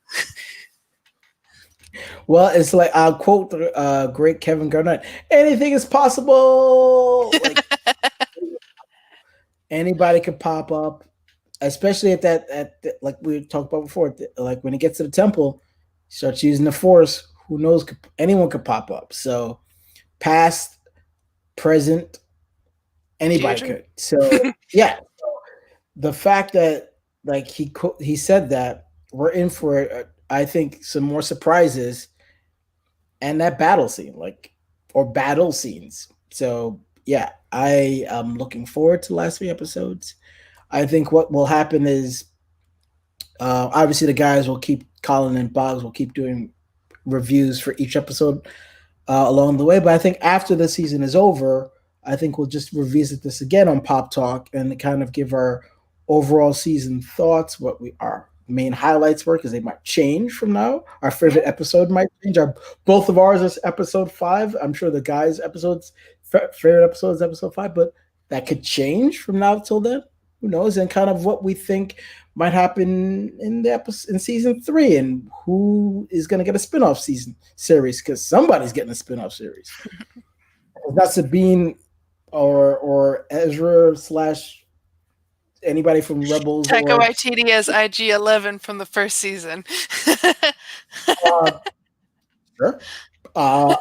Speaker 1: Well, it's like I'll quote the great Kevin Garnett: "Anything is possible." Like anybody could pop up, especially like we talked about before. Like when it gets to the temple, starts using the force. Who knows? Anyone could pop up. So past, present, anybody
Speaker 2: Future.
Speaker 1: could. So yeah, the fact that like he said that we're in for I think some more surprises and that battle scene, like or battle scenes. So yeah, I am looking forward to the last 3 episodes. I think what will happen is obviously the guys will keep Colin and Boggs will keep doing reviews for each episode along the way. But I think after the season is over, I think we'll just revisit this again on Pop Talk and kind of give our overall season thoughts, what we our main highlights were, because they might change from now. Our
Speaker 2: Yeah.
Speaker 1: favorite episode might change. Our both of ours is episode 5. I'm sure the guys' episodes favorite episode is episode 5, but that could change from now till then. Who knows? And kind of what we think might happen in the episode in season 3, and who is going to get a spin-off season series because somebody's getting a spin-off series. It's not Sabine or Ezra slash anybody from Rebels
Speaker 2: Taika
Speaker 1: or
Speaker 2: Waititi as IG-11 from the first season.
Speaker 1: uh, sure. Uh,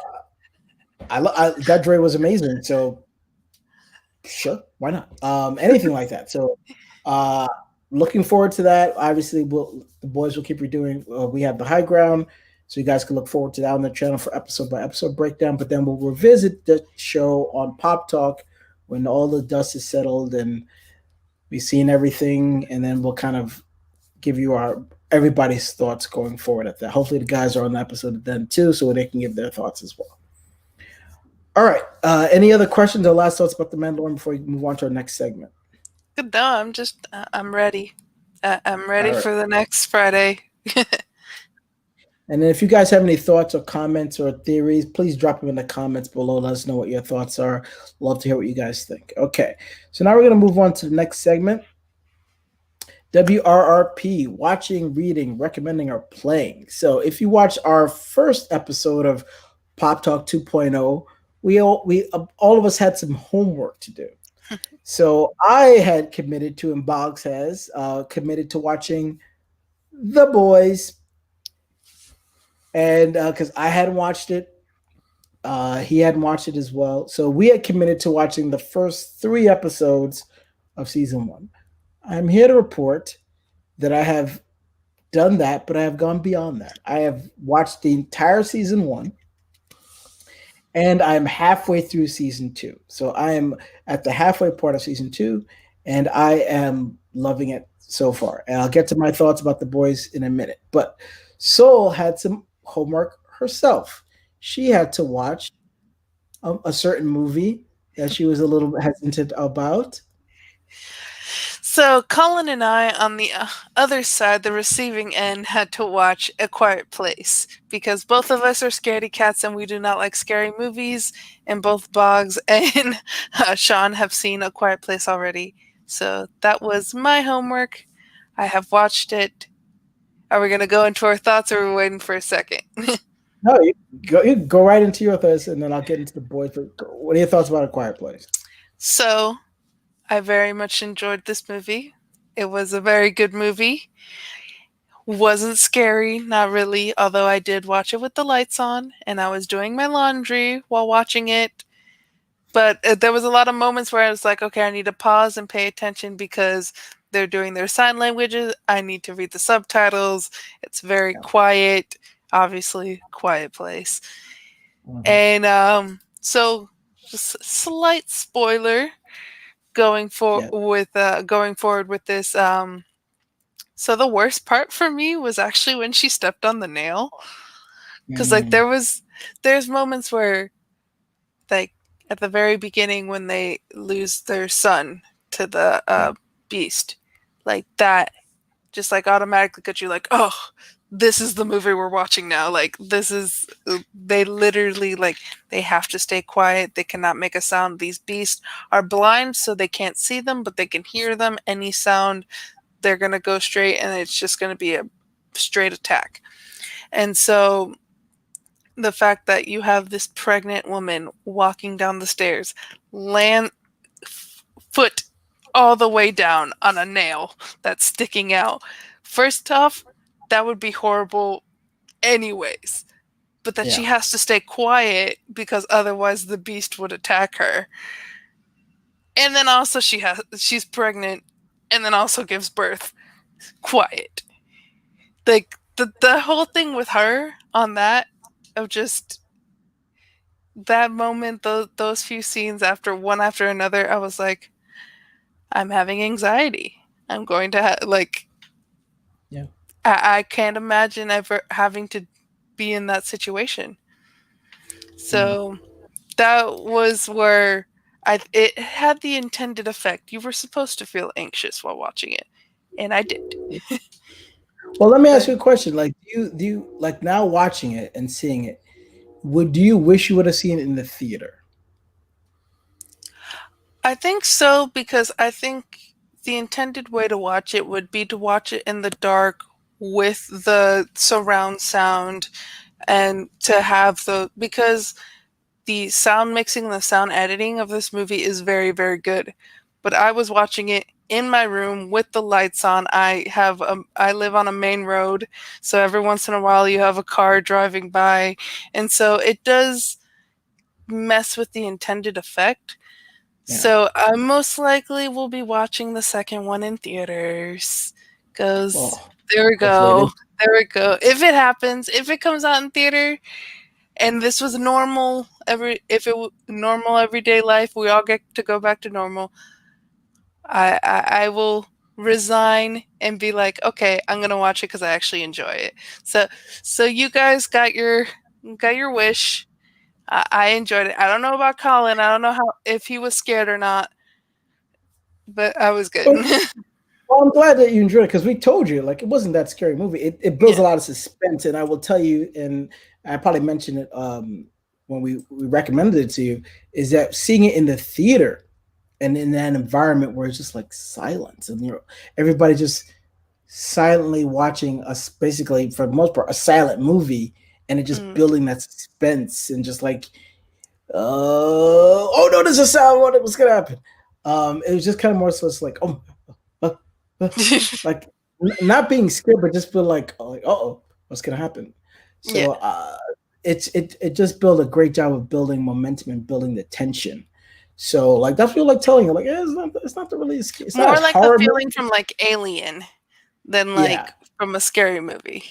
Speaker 1: that Dre was amazing, so sure, why not? Anything like that. So, uh, looking forward to that. Obviously, the boys will keep redoing. We have the high ground. So you guys can look forward to that on the channel for episode by episode breakdown. But then we'll revisit the show on Pop Talk when all the dust is settled and we've seen everything, and then we'll kind of give you our everybody's thoughts going forward at that. Hopefully, the guys are on the episode then too, so they can give their thoughts as well. All right. Any other questions or last thoughts about the Mandalorian before we move on to our next segment?
Speaker 2: Good. No, I'm ready. I'm ready
Speaker 1: All right.
Speaker 2: for the next Friday.
Speaker 1: And then if you guys have any thoughts or comments or theories, please drop them in the comments below. Let us know what your thoughts are. Love to hear what you guys think. Okay. So now we're going to move on to the next segment. WRRP, watching, reading, recommending, or playing. So if you watch our first episode of Pop Talk 2.0, all of us had some homework to do. So I had committed to, and Boggs has committed to watching The Boys, and because I hadn't watched it, he hadn't watched it as well. So we had committed to watching the first 3 episodes of season 1. I'm here to report that I have done that, but I have gone beyond that. I have watched the entire season 1, and I'm halfway through season 2. So I am at the halfway part of season 2, and I am loving it so far. And I'll get to my thoughts about The Boys in a minute. But Soul had some homework herself. She had to watch a certain movie that she was a little hesitant about.
Speaker 2: So Colin and I, on the other side, the receiving end, had to watch A Quiet Place because both of us are scaredy cats and we do not like scary movies. And both Boggs and Sean have seen A Quiet Place already. So that was my homework. I have watched it. Are we going to go into our thoughts, or are we waiting for a second?
Speaker 1: No, you go right into your thoughts, and then I'll get into The Boys. What are your thoughts about A Quiet Place?
Speaker 2: So I very much enjoyed this movie. It was a very good movie. Wasn't scary, not really, although I did watch it with the lights on and I was doing my laundry while watching it. But there was a lot of moments where I was like, okay, I need to pause and pay attention because they're doing their sign languages. I need to read the subtitles. It's very quiet, obviously, quiet place.
Speaker 1: Mhm.
Speaker 2: And so, just slight spoiler going forward with this. So the worst part for me was actually when she stepped on the nail, because like there's moments where, like, at the very beginning when they lose their son to the beast, like that just like automatically got you like, oh, this is the movie we're watching now. Like this is, they literally, like, they have to stay quiet. They cannot make a sound. These beasts are blind, so they can't see them, but they can hear them. Any sound, they're going to go straight, and it's just going to be a straight attack. And so the fact that you have this pregnant woman walking down the stairs, land foot all the way down on a nail that's sticking out. First off, that would be horrible anyways. But that she has to stay quiet because otherwise the beast would attack her. And then also she's pregnant and then also gives birth. Quiet. Like the whole thing with her on that, of just that moment, those few scenes after one after another, I was like, I'm having anxiety. I'm going to like,
Speaker 1: Yeah.
Speaker 2: I can't imagine ever having to be in that situation. So that was where it had the intended effect. You were supposed to feel anxious while watching it, and I did.
Speaker 1: Well, let me ask you a question. Like, do you like, now watching it and seeing it? Do you wish you would have seen it in the theater?
Speaker 2: I think so, because I think the intended way to watch it would be to watch it in the dark with the surround sound, and to have because the sound mixing and the sound editing of this movie is very, very good. But I was watching it in my room with the lights on. I live on a main road, so every once in a while you have a car driving by, and so it does mess with the intended effect. So I most likely will be watching the second one in theaters. Because
Speaker 1: Well,
Speaker 2: there we
Speaker 1: hopefully
Speaker 2: go. There we go. If it happens, if it comes out in theater, and this was normal if it normal everyday life, we all get to go back to normal. I will resign and be like, okay, I'm gonna watch it because I actually enjoy it. So so you guys got your wish. I enjoyed it. I don't know about Colin. I don't know how if he was scared or not, but I was good.
Speaker 1: Well, I'm glad that you enjoyed it because we told you like it wasn't that scary movie. It builds a
Speaker 2: Yeah.
Speaker 1: lot of suspense, and I will tell you, and I probably mentioned it when we recommended it to you, is that seeing it in the theater and in that environment where it's just like silence and everybody just silently watching us basically for the most part a silent movie and it just
Speaker 2: Mm.
Speaker 1: building that suspense and just like oh no, there's a sound. What's gonna happen? It was just kind of more so it's like uh, uh, like not being scared, but just feel like oh, what's gonna happen?
Speaker 2: Yeah.
Speaker 1: So it just built a great job of building momentum and building the tension. So like that's what I like telling you like it's not really it's not a
Speaker 2: More like the
Speaker 1: horror
Speaker 2: feeling
Speaker 1: movie.
Speaker 2: from like Alien than
Speaker 1: Yeah,
Speaker 2: like from a scary movie.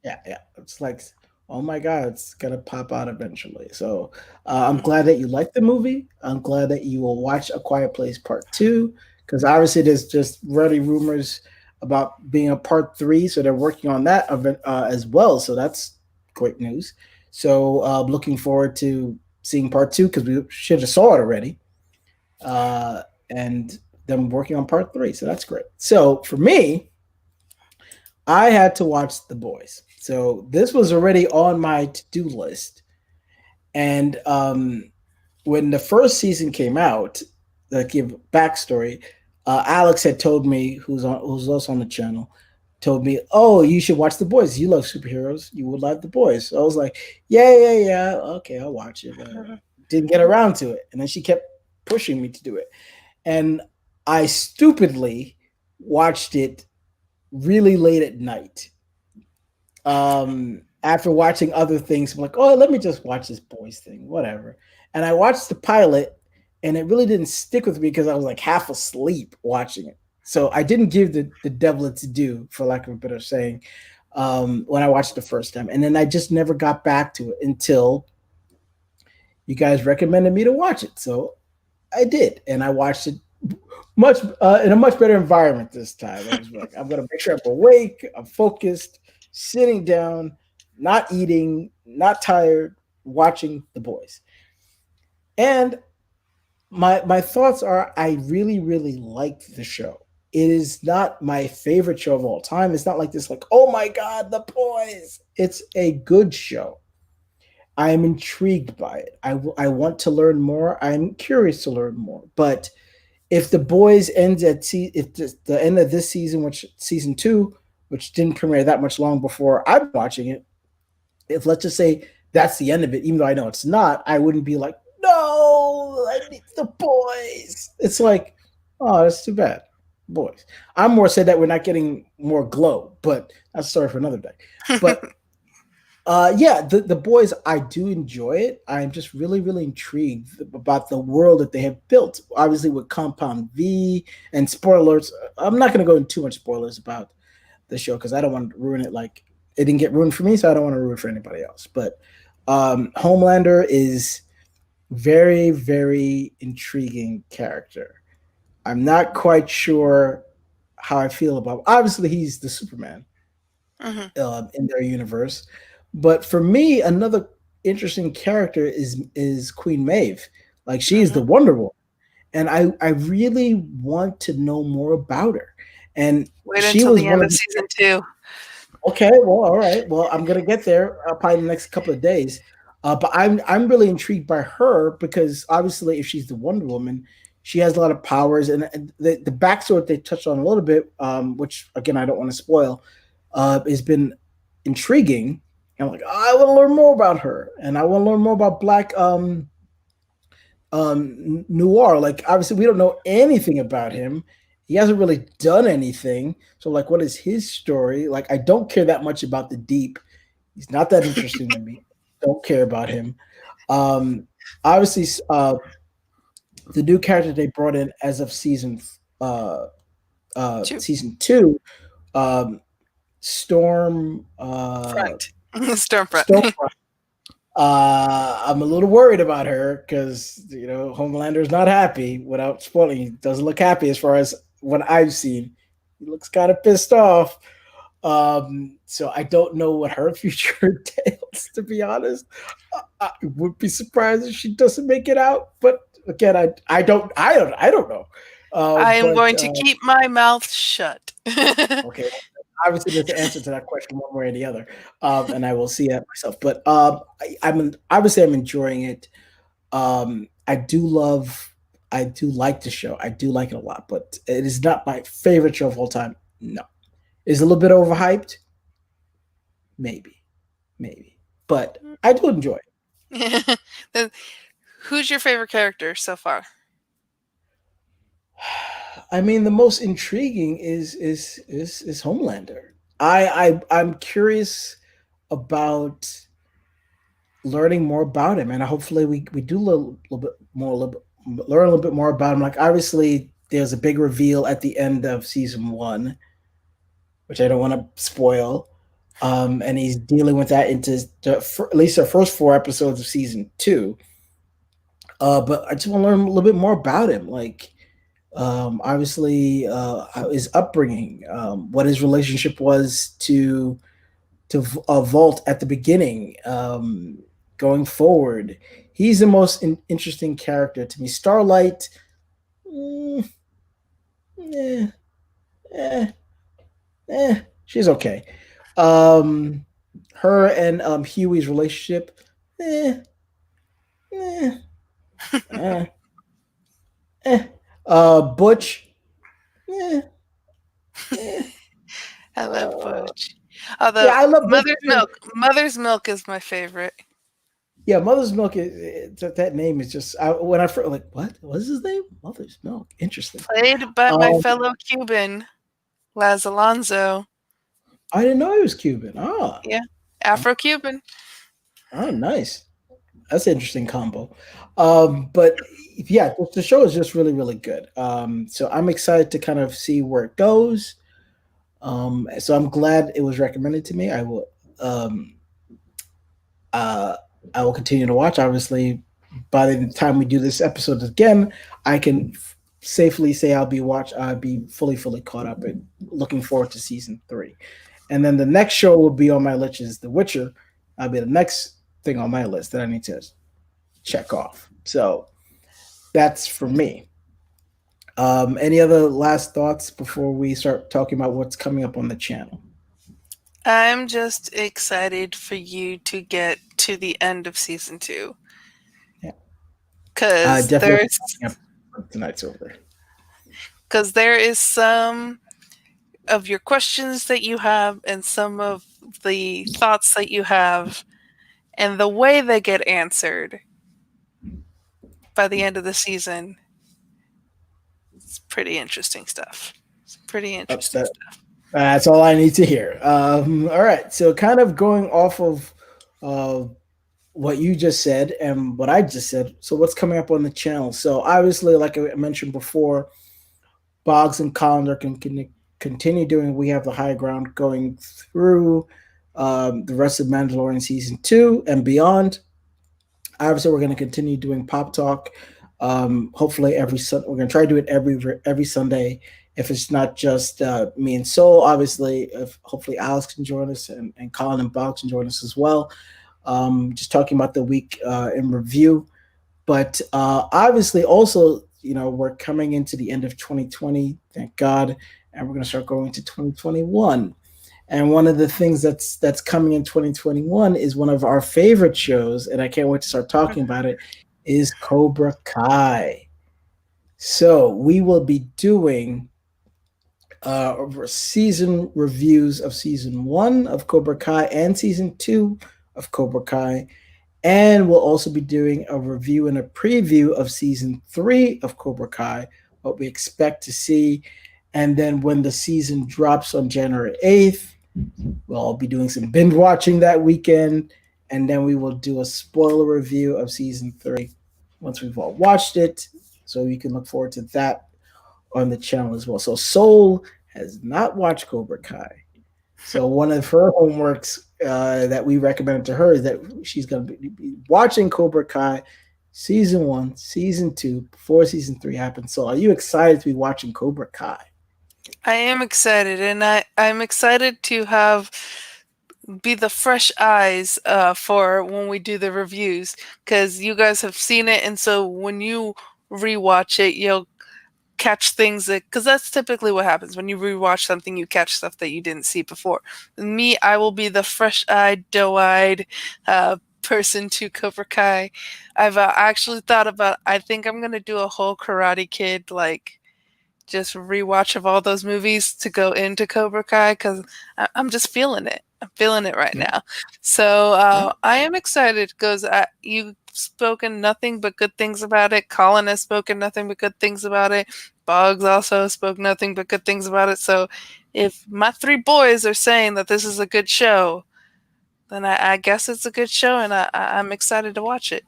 Speaker 1: yeah. It's like, oh my god, it's gonna pop out eventually. So I'm
Speaker 2: Mhm.
Speaker 1: glad that you liked the movie. I'm glad that you will watch A Quiet Place Part Two because obviously there's just ready rumors about being a Part Three, so they're working on that event as well. So that's great news. So looking forward to seeing Part Two because we should have saw it already, and them working on Part Three. So that's great. So for me, I had to watch The Boys. So this was already on my to-do list. And when the first season came out, to give backstory, Alex had told me, who's also on the channel, told me, "Oh, you should watch The Boys. You love superheroes. You would like The Boys." So I was like, "Yeah. Okay, I'll watch it." Didn't get around to it, and then she kept pushing me to do it, and I stupidly watched it really late at night after watching other things. I'm like, oh, let me just watch this boys thing, whatever. And I watched the pilot, and it really didn't stick with me because I was like half asleep watching it. So I didn't give the devil its due, for lack of a better saying, when I watched the first time. And then I just never got back to it until you guys recommended me to watch it. So I did, and I watched it much in a much better environment this time. I was like, I'm gonna make sure I'm awake, I'm focused, sitting down, not eating, not tired, watching The Boys. And my thoughts are, I really liked the show. It is not my favorite show of all time. It's not like this, like, oh my god, The Boys. It's a good show. I am intrigued by it. I want to learn more. I'm curious to learn more. But if the boys ends if the end of this season, which season two, which didn't premiere that much long before I'm watching it, if let's just say that's the end of it, even though I know it's not, I wouldn't be like, no, I need the boys. It's like, oh, that's too bad, boys. I'm more sad that we're not getting more glow, but that's a story for another day. But yeah, the boys, I do enjoy it. I'm just really intrigued about the world that they have built. Obviously, with Compound V and spoilers, I'm not going to go into too much spoilers about the show because I don't want to ruin it. Like it didn't get ruined for me, so I don't want to ruin it for anybody else. But Homelander is very intriguing character. I'm not quite sure how I feel about. Obviously, he's the Superman
Speaker 2: Hmm.
Speaker 1: in their universe. But for me, another interesting character is Queen Maeve. Like she is
Speaker 2: Hmm.
Speaker 1: the Wonder Woman, and I really want to know more about her. And
Speaker 2: Wait
Speaker 1: she
Speaker 2: until
Speaker 1: was
Speaker 2: the
Speaker 1: one
Speaker 2: end
Speaker 1: of
Speaker 2: of
Speaker 1: the
Speaker 2: season two.
Speaker 1: okay. Well, all right. Well, I'm gonna get there probably in the next couple of days. But I'm really intrigued by her because obviously, if she's the Wonder Woman, she has a lot of powers, and the backstory they touched on a little bit, which again I don't want to spoil, has been intriguing. And I'm like, oh, I want to learn more about her, and I want to learn more about Black Noir. Like, obviously, we don't know anything about him. He hasn't really done anything. So, like, what is his story? Like, I don't care that much about the Deep. He's not that interesting to me. Don't care about him. Um, obviously, the new character they brought in as of uh,
Speaker 2: Two.
Speaker 1: season two, um, Storm
Speaker 2: Front. Stormfront.
Speaker 1: Storm. I'm a little worried about her because Homelander's not happy. Without spoiling, he doesn't look happy as far as what I've seen. He looks kind of pissed off. So I don't know what her future entails. To be honest, I would be surprised if she doesn't make it out. But again, I don't know.
Speaker 2: I am
Speaker 1: But
Speaker 2: going to keep my mouth shut.
Speaker 1: Okay, obviously there's an answer to that question one way or the other, and I will see that myself. But I'm enjoying it. I do like the show. I do like it a lot, but it is not my favorite show of all time. No, is a little bit overhyped, maybe, maybe, but I do enjoy
Speaker 2: Then who's your favorite character so far?
Speaker 1: I mean, the most intriguing is Homelander. I'm curious about learning more about him, and hopefully we do little bit more, learn a little bit more about him. Like obviously, there's a big reveal at the end of season one, which I don't want to spoil. And he's dealing with that into at least the first four episodes of season two. But I just want to learn a little bit more about him, like obviously his upbringing, what his relationship was to Vault at the beginning, going forward. He's the most interesting character to me. Starlight, mm, eh, eh, she's okay. Um, Her and Huey's relationship, eh, eh, eh, eh. Butch, eh, eh.
Speaker 2: I love
Speaker 1: Uh,
Speaker 2: Butch.
Speaker 1: yeah,
Speaker 2: Although
Speaker 1: I love Butch
Speaker 2: Mother's
Speaker 1: too.
Speaker 2: Milk, Mother's Milk is my favorite.
Speaker 1: Yeah, Mother's Milk. That name is just when I first like what is his name? Mother's Milk. Interesting.
Speaker 2: Played by my
Speaker 1: Um,
Speaker 2: fellow Cuban, Laz Alonso.
Speaker 1: I didn't know he was Cuban.
Speaker 2: Yeah, Afro Cuban.
Speaker 1: Oh, nice. That's an interesting combo. But yeah, the show is just really, really good. So I'm excited to kind of see where it goes. So I'm glad it was recommended to me. Um, uh, I will continue to watch. Obviously, by the time we do this episode again, I can safely say I'll be fully caught up and looking forward to season three. And then the next show will be on my list is The Witcher. I'll be the next thing on my list that I need to check off. So that's for me. Any other last thoughts before we start talking about what's coming up on the channel?
Speaker 2: I'm just excited for you to get to the end of season two
Speaker 1: Yeah,
Speaker 2: because
Speaker 1: definitely
Speaker 2: there's
Speaker 1: tonight's over.
Speaker 2: because there is some of your questions that you have and some of the thoughts that you have and the way they get answered by the end of the season. It's pretty interesting stuff. It's pretty interesting
Speaker 1: That,
Speaker 2: stuff.
Speaker 1: that's all I need to hear. All right, so kind of going off of uh, what you just said and what I just said. So what's coming up on the channel? So obviously, like I mentioned before, Boggs and Colander can continue doing. We have the high ground going through the rest of Mandalorian season two and beyond. Obviously, we're going to continue doing Pop Talk. Hopefully, we're going to try to do it every Sunday. If it's not just me and Soul, obviously, if hopefully Alex can join us and Colin and Boggs can join us as well. Just talking about the week in review. But obviously, also, we're coming into the end of 2020, thank God, and we're going to start going to 2021. And one of the things that's coming in 2021 is one of our favorite shows, and I can't wait to start talking about it, is Cobra Kai. So we will be doing season reviews of season one of Cobra Kai and season two of Cobra Kai. And we'll also be doing a review and a preview of season three of Cobra Kai, what we expect to see. And then when the season drops on January 8th, we'll all be doing some binge watching that weekend. And then we will do a spoiler review of season three once we've all watched it. So you can look forward to that on the channel as well. So Soul has not watched Cobra Kai. So one of her homeworks that we recommended to her is that she's going to be watching Cobra Kai season 1, season 2 before season 3 happens. So are you excited to be watching Cobra Kai?
Speaker 2: I am excited, and I'm excited to have be the fresh eyes for when we do the reviews because you guys have seen it, and so when you rewatch it, you'll catch things that because that's typically what happens when you rewatch something, you catch stuff that you didn't see before. Me, I will be the fresh-eyed, doe-eyed person to Cobra Kai. I've actually thought about. I think I'm gonna do a whole Karate Kid like just rewatch of all those movies to go into Cobra Kai because I'm just feeling it. I'm feeling it right
Speaker 1: Yeah,
Speaker 2: now. So
Speaker 1: yeah,
Speaker 2: I am excited because you've spoken nothing but good things about it. Colin has spoken nothing but good things about it. Boggs also spoke nothing but good things about it. So if my three boys are saying that this is a good show, then I guess it's a good show, and I'm excited to watch it.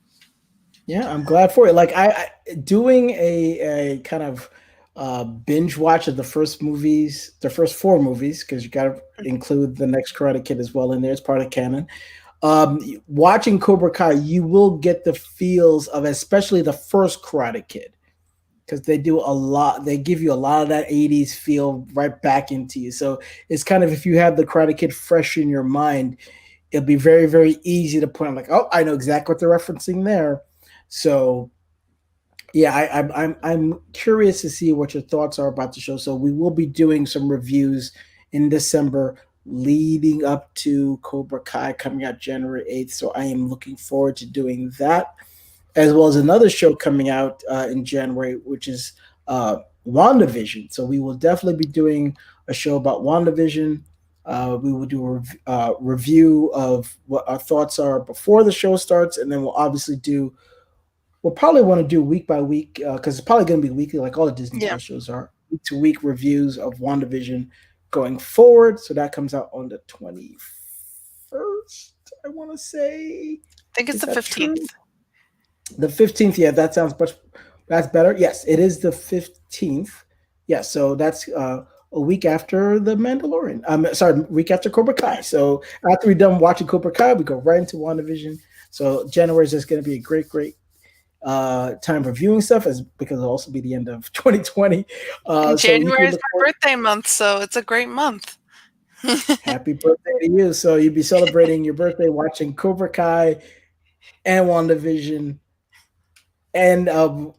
Speaker 1: yeah. I'm glad for it. Like I doing a kind of binge watch of the first movies, the first 4 movies, because you got to include the next Karate Kid as well in there. It's part of canon. Watching Cobra Kai, you will get the feels of especially the first Karate Kid because they do a lot. They give you a lot of that '80s feel right back into you. So it's kind of if you have the Karate Kid fresh in your mind, it'll be very very easy to point out like, oh, I know exactly what they're referencing there. So yeah, I'm curious to see what your thoughts are about the show. So we will be doing some reviews in December leading up to Cobra Kai coming out January 8th. So I am looking forward to doing that, as well as another show coming out in January, which is Wanda Vision. So we will definitely be doing a show about Wanda Vision. We will do a review of what our thoughts are before the show starts, and then we'll obviously do we'll probably want to do week by week because it's probably going to be weekly, like all the Disney
Speaker 2: Yeah.
Speaker 1: Plus shows are. Week to week reviews of WandaVision going forward. So that comes out on the 21st. I want to say,
Speaker 2: I think it's
Speaker 1: is
Speaker 2: the
Speaker 1: that true?
Speaker 2: 15th.
Speaker 1: The 15th. Yeah, that sounds much. That's better. Yes, it is the 15th. Yeah, so that's a week after the Mandalorian. Sorry, week after Cobra Kai. So after we're done watching Cobra Kai, we go right into WandaVision. So January is just going to be a great time for viewing stuff as because it'll also be the end of 2020.
Speaker 2: And
Speaker 1: So you
Speaker 2: January
Speaker 1: can
Speaker 2: is
Speaker 1: look
Speaker 2: my
Speaker 1: forward.
Speaker 2: birthday month, so it's a great month.
Speaker 1: Happy birthday to you! So you'll be celebrating your birthday watching Cobra Kai and WandaVision, and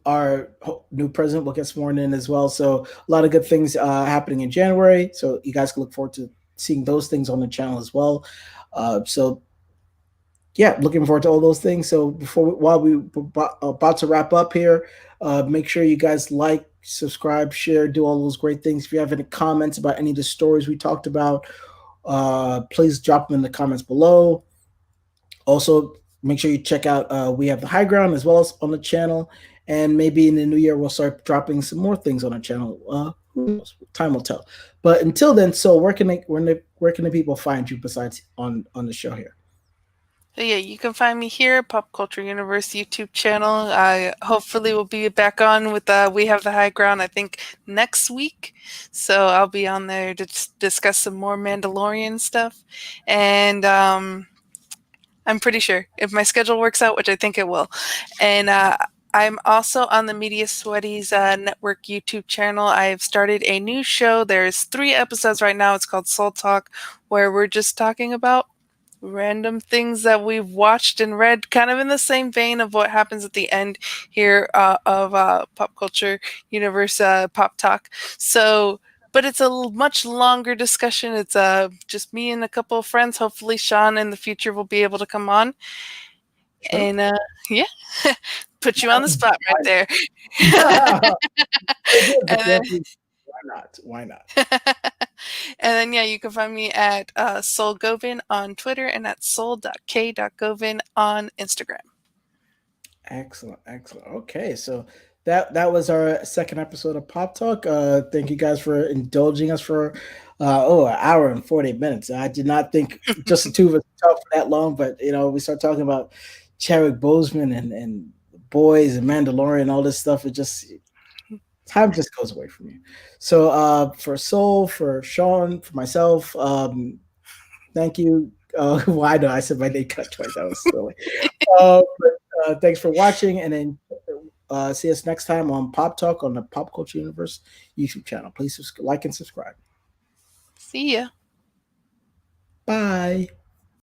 Speaker 1: our new president will get sworn in as well. So a lot of good things happening in January. So you guys can look forward to seeing those things on the channel as well. So yeah, looking forward to all those things. So while we about to wrap up here, make sure you guys like, subscribe, share, do all those great things. If you have any comments about any of the stories we talked about, please drop them in the comments below. Also, make sure you check out we have the high ground as well as on the channel, and maybe in the new year we'll start dropping some more things on our channel. Who knows? Time will tell. But until then, so where can the people find you besides on the show here?
Speaker 2: So yeah, you can find me here, Pop Culture Universe YouTube channel. I hopefully will be back on with We Have the High Ground, I think next week. So I'll be on there to discuss some more Mandalorian stuff. And I'm pretty sure if my schedule works out, which I think it will. And I'm also on the Media Sweaties Network YouTube channel. I've started a new show. There's 3 episodes right now. It's called Soul Talk, where we're just talking about random things that we've watched and read, kind of in the same vein of what happens at the end here of Pop Culture Universe Pop Talk. So, but it's a much longer discussion. It's just me and a couple of friends. Hopefully, Sean in the future will be able to come on.
Speaker 1: Sure.
Speaker 2: And yeah, put you on the spot right there.
Speaker 1: Very good, but
Speaker 2: and then
Speaker 1: definitely, why not? Why not?
Speaker 2: and then, yeah, you can find me at Soul Govin on Twitter and at soul.k.govin on Instagram.
Speaker 1: Excellent, excellent. Okay, so that was our second episode of Pop Talk. Thank you guys for indulging us for an hour and 40 minutes. I did not think just the two of us would talk for that long, but we start talking about Chadwick Boseman and boys and Mandalorian, all this stuff. It just Time just goes away from you. So for Soul, for Sean, for myself, thank you. Why do I said my name cut twice? That was silly. Thanks for watching, and then see us next time on Pop Talk on the Pop Culture Universe YouTube channel. Please like and subscribe.
Speaker 2: See ya.
Speaker 1: Bye.